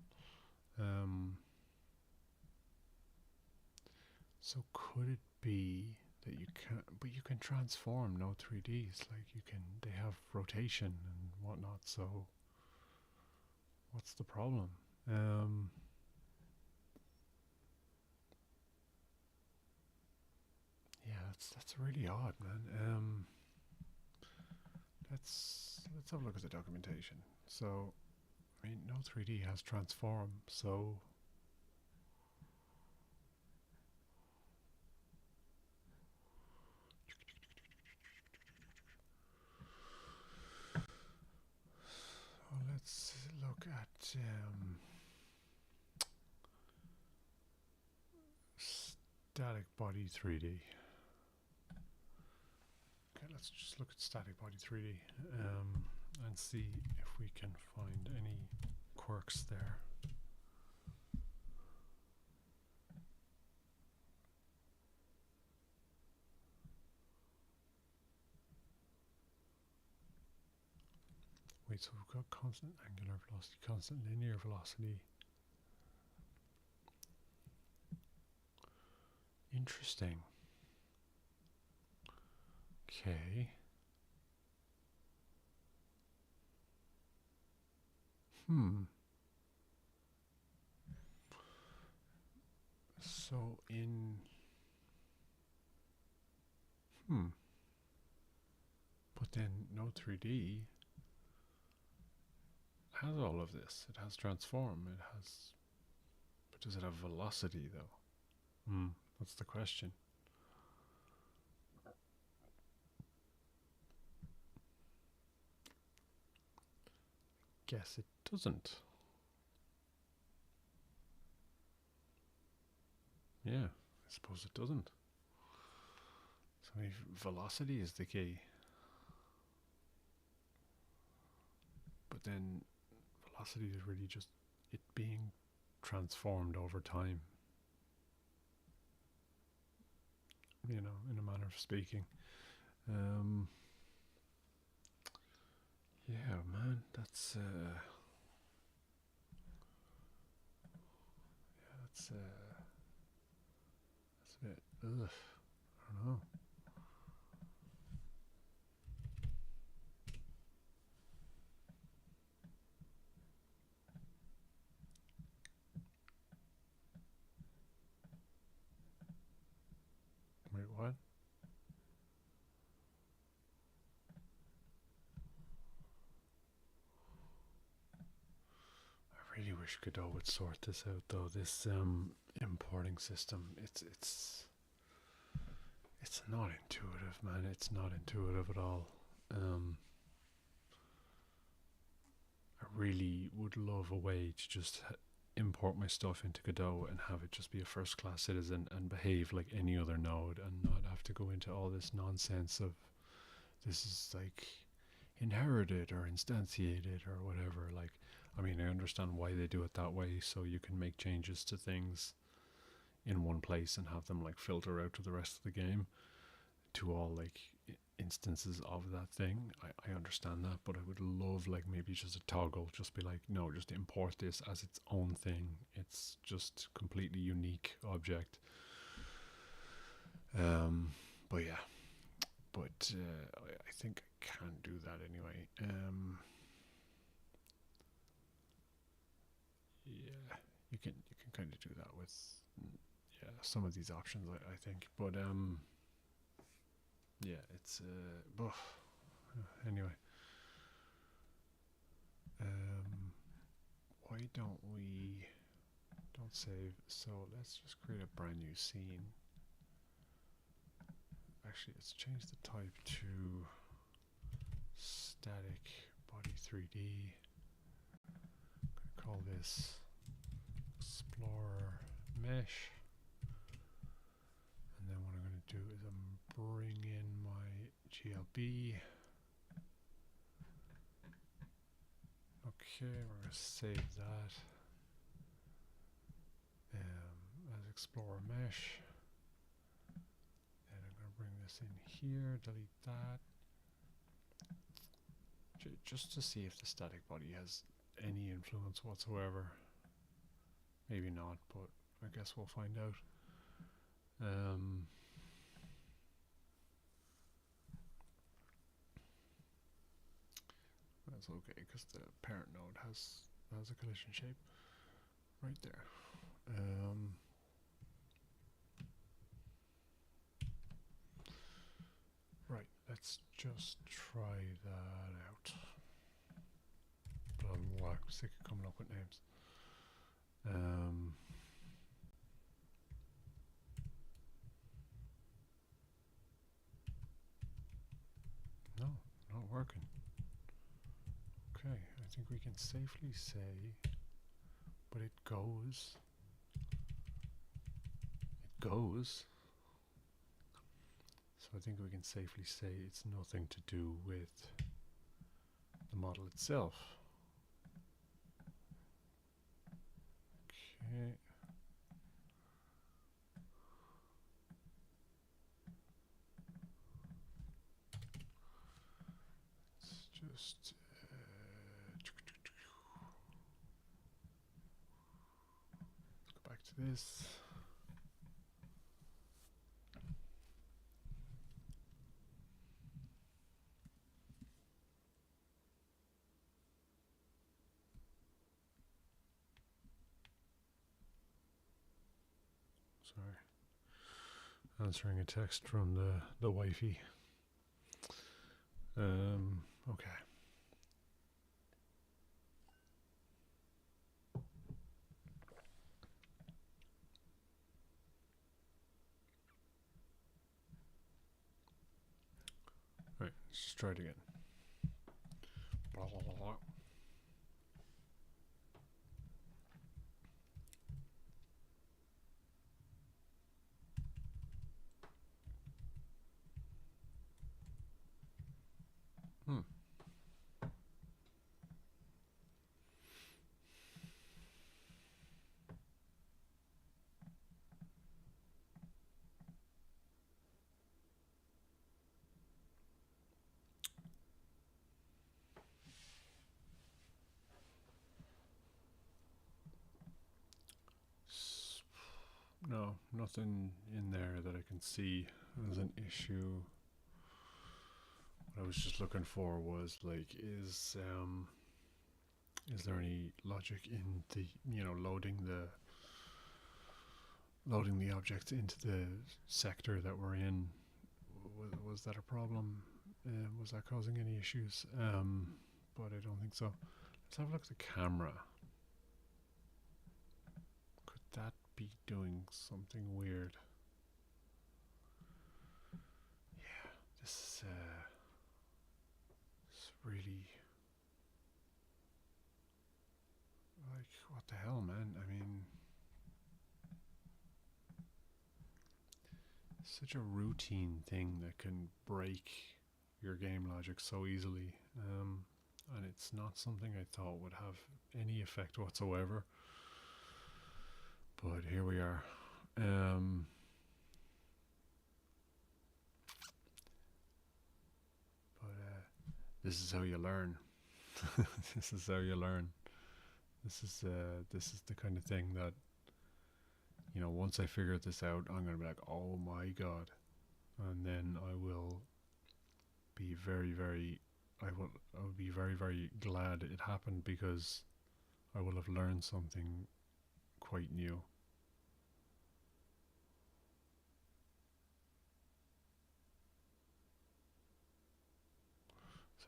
So could it be that you can, but you can transform no 3Ds, like you can, they have rotation and whatnot, so what's the problem? Yeah, that's really odd, man. Let's have a look at the documentation. So, I mean, no 3D has transform, so let's look at static body 3D. Okay, let's just look at static body 3D and see if we can find any quirks there. Wait, so we've got constant angular velocity, constant linear velocity. Interesting. Okay. So in but then no 3D has all of this. It has transform. It has, but does it have velocity though? That's the question. Guess it doesn't. Yeah, I suppose it doesn't. So maybe velocity is the key. But then velocity is really just it being transformed over time. You know, in a manner of speaking. Yeah, man, that's that's a bit ugh. I don't know. Wait, what? I really wish Godot would sort this out though. This importing system, it's not intuitive, man. It's not intuitive at all. I really would love a way to just import my stuff into Godot and have it just be a first class citizen and behave like any other node and not have to go into all this nonsense of this is like inherited or instantiated or whatever. Like, I mean, I understand why they do it that way, so you can make changes to things in one place and have them like filter out to the rest of the game to all like instances of that thing. I understand that, but I would love like maybe just a toggle, just be like, no, just import this as its own thing. It's just completely unique object. But yeah, but I think I can do that anyway. Yeah, you can kind of do that with some of these options, I think. But yeah, it's anyway. Why don't we don't save? So let's just create a brand new scene. Actually, let's change the type to static body 3D. I'm gonna call this Explorer Mesh. And then what I'm going to do is I'm bring in my GLB. Okay, we're going to save that. mesh. Then I'm going to bring this in here, delete that. Just to see if the static body has any influence whatsoever. Maybe not, but I guess we'll find out. That's okay, because the parent node has a collision shape right there. Right, let's just try that out. But I'm sick of coming up with names. No, not working. Okay, I think we can safely say, but it goes. It goes. So I think we can safely say it's nothing to do with the model itself. Okay. Let's just let's go back to this. Sorry. Answering a text from the wifey. Okay. Right, let's just try it again. Blah, blah, blah, blah. No, nothing in there that I can see as an issue. What I was just looking for was like, is there any logic in the loading the objects into the sector that we're in? Was that a problem? Was that causing any issues? But I don't think so. Let's have a look at the camera. Could that be doing something weird? Yeah, this is it's really like, what the hell, man? I mean, such a routine thing that can break your game logic so easily, and it's not something I thought would have any effect whatsoever. But here we are. This is how you learn. This is how you learn. This is the kind of thing that, once I figure this out, I'm gonna be like, oh my god, and then I will be I will be very glad it happened, because I will have learned something quite new.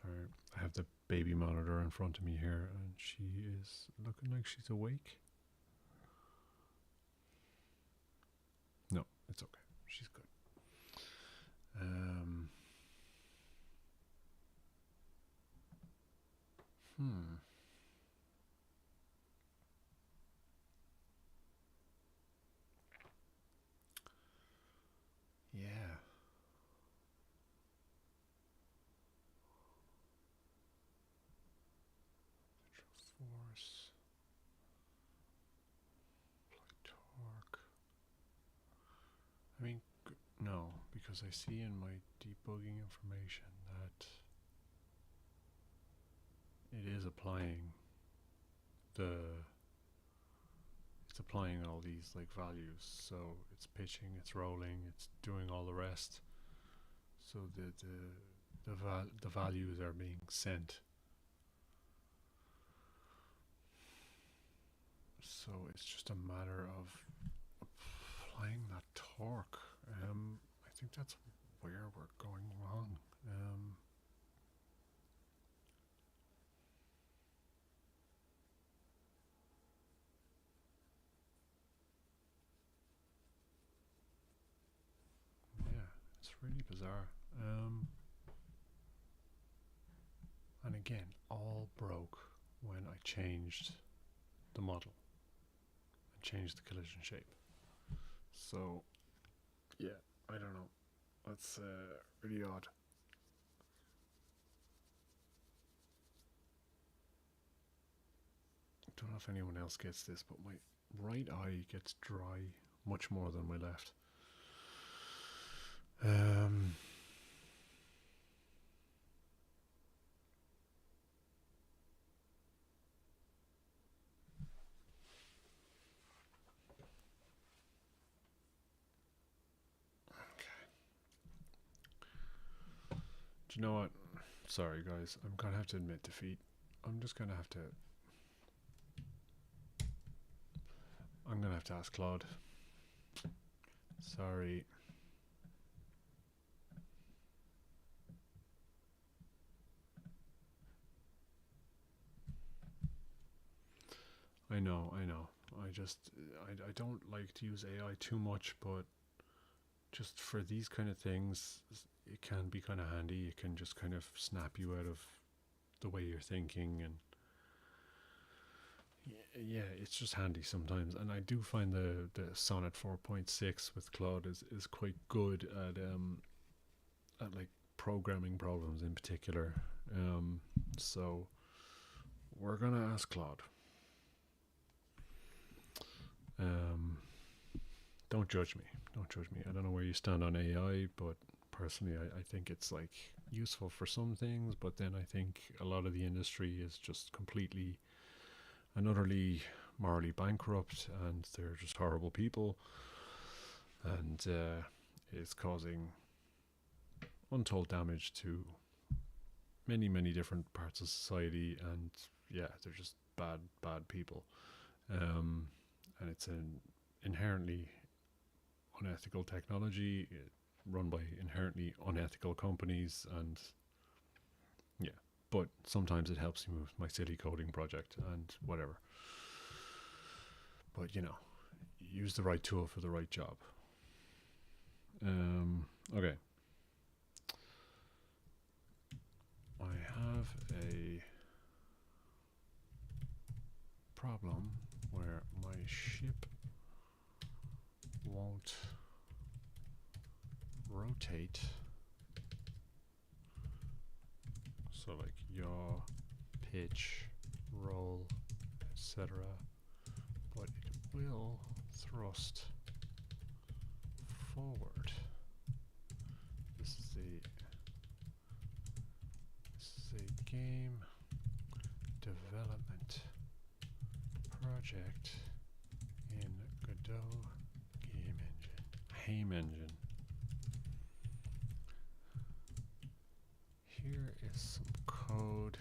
Sorry, I have the baby monitor in front of me here, and she is looking like she's awake. No, it's okay. She's good. Yeah. Force, apply torque. because I see in my debugging information that it is applying the it's applying all these like values. So it's pitching, it's rolling, it's doing all the rest. So the values are being sent. So it's just a matter of applying that torque. I think that's where we're going wrong. Yeah, it's really bizarre. And again, all broke when I changed the model and changed the collision shape. So, yeah, I don't know. That's really odd. I don't know if anyone else gets this, but my right eye gets dry much more than my left. Do you know what? Sorry, guys. I'm gonna have to admit defeat. I'm just gonna have to. I'm gonna have to ask Claude. Sorry. I know. I don't like to use AI too much, but just for these kind of things, it can be kind of handy. It can just kind of snap you out of the way you're thinking, and yeah, it's just handy sometimes. And I do find the Sonnet 4.6 with Claude is quite good at like programming problems in particular. So we're gonna ask Claude. Don't judge me. Don't judge me. I don't know where you stand on AI, but personally, I think it's like useful for some things, but then I think a lot of the industry is just completely and utterly morally bankrupt, and they're just horrible people, and it's causing untold damage to many different parts of society, and yeah, they're just bad people, and it's an inherently unethical technology run by inherently unethical companies, and yeah, but sometimes it helps me with my silly coding project and whatever. But use the right tool for the right job. Okay. I have a problem where my ship won't rotate. So like yaw, pitch, roll, etc. But it will thrust forward. This is a game development project in Godot game engine. Here is some code.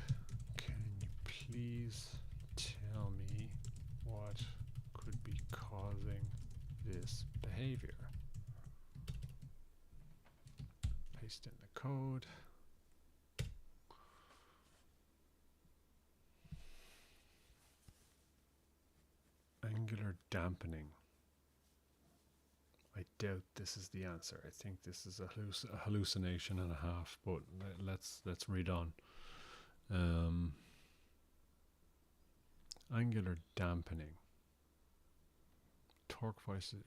Can you please tell me what could be causing this behavior? Paste in the code. Angular dampening. I doubt this is the answer. I think this is a hallucination and a half, but let's read on. Angular dampening. Torque forces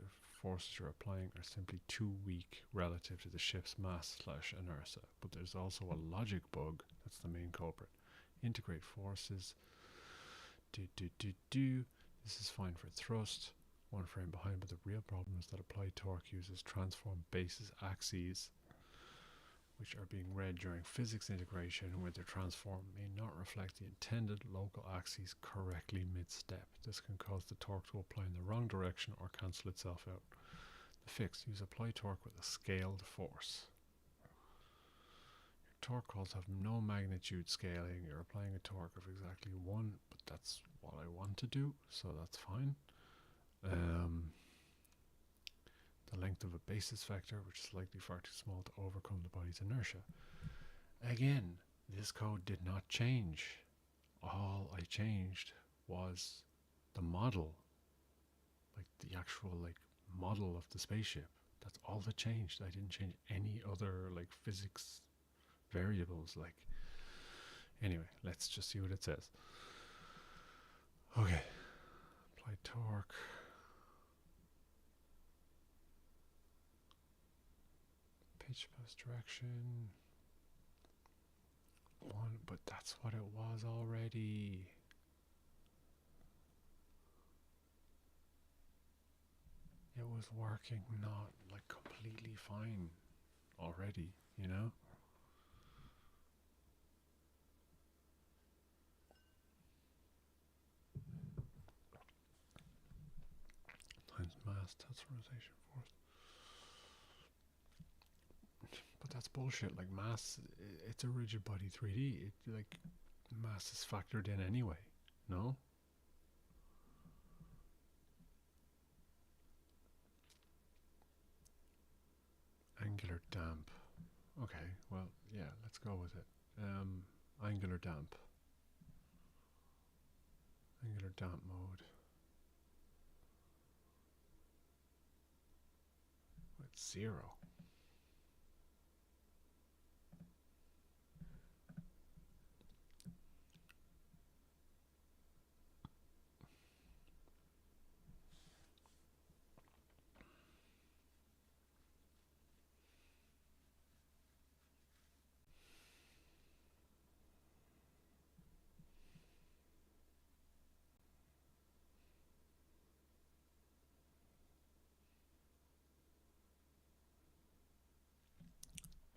you're applying are simply too weak relative to the ship's mass/inertia, but there's also a logic bug that's the main culprit. Integrate forces. This is fine for thrust. one frame behind, but the real problem is that applied torque uses transform basis axes, which are being read during physics integration, where the transform may not reflect the intended local axes correctly mid-step. This can cause the torque to apply in the wrong direction or cancel itself out. The fix: use applied torque with a scaled force. Your torque calls have no magnitude scaling. You're applying a torque of exactly 1, but that's what I want to do, so that's fine. The length of a basis vector, which is likely far too small to overcome the body's inertia. Again, this code did not change. All I changed was the model, like the actual model of the spaceship. That's all that changed. I didn't change any other physics variables. Anyway, let's just see what it says. Okay, apply torque. Pitch post direction 1, but that's what it was already. It was working not completely fine already, you know? Times mass, that's rotation force. But that's bullshit. Mass, it's a rigid body 3D. Mass is factored in anyway. No? Angular damp. Okay, well, yeah, let's go with it. Angular damp. Angular damp mode. It's 0.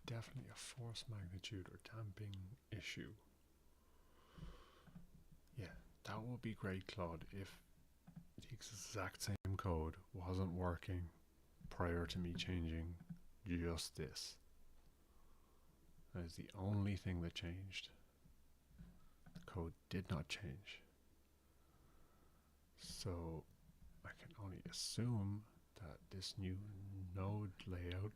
Definitely a force magnitude or damping issue. Yeah, that would be great, Claude, if the exact same code wasn't working prior to me changing just this. That is the only thing that changed. The code did not change. So I can only assume that this new node layout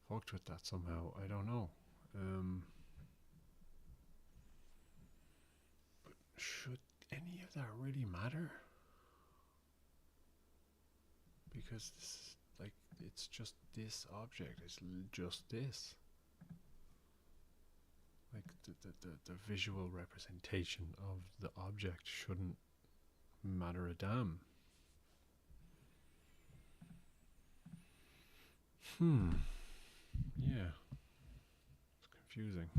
fucked with that somehow. I don't know. But should any of that really matter? Because this is it's just this object. It's just this. The visual representation of the object shouldn't matter a damn. Yeah. It's confusing.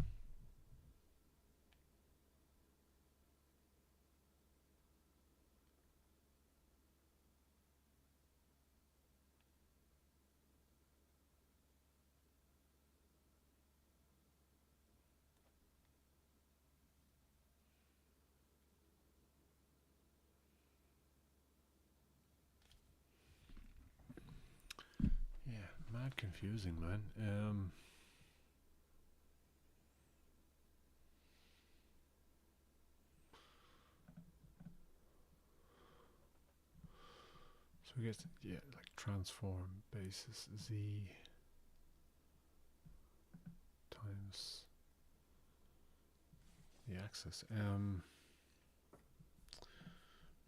Mad confusing, man. So we get transform basis z times the axis.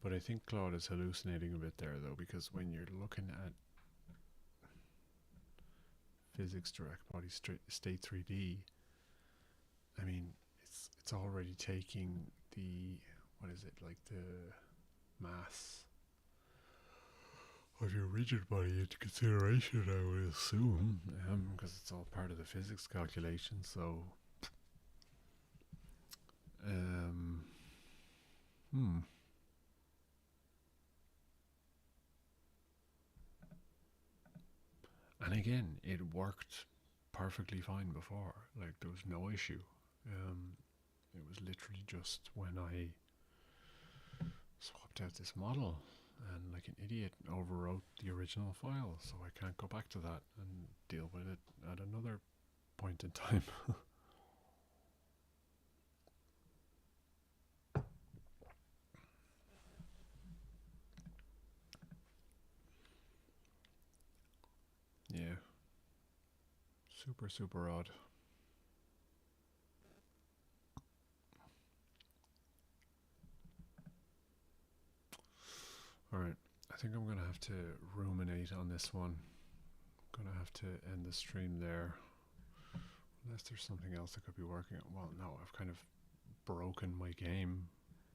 But I think Claude is hallucinating a bit there, though, because when you're looking at physics direct body state 3D, I mean, it's already taking the, the mass of your rigid body into consideration, I would assume, because it's all part of the physics calculation. So, And again, it worked perfectly fine before. Like there was no issue. It was literally just when I swapped out this model and like an idiot overwrote the original file, so I can't go back to that and deal with it at another point in time. Yeah, super, super odd. Alright, I think I'm gonna have to ruminate on this one. I'm gonna have to end the stream there. Unless there's something else I could be working on. Well, no, I've kind of broken my game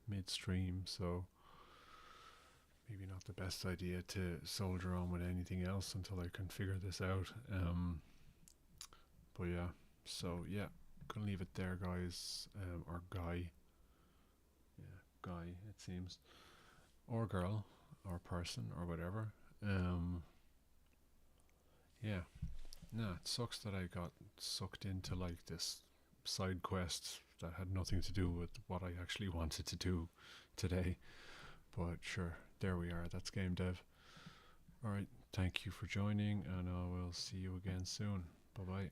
midstream, so maybe not the best idea to soldier on with anything else until I can figure this out. But yeah, so yeah, gonna leave it there, guys. Or guy, yeah, guy it seems, or girl, or person, or whatever. Yeah, nah, it sucks that I got sucked into like this side quest that had nothing to do with what I actually wanted to do today. But sure, there we are. That's game dev. Alright, thank you for joining, and I will see you again soon. Bye bye.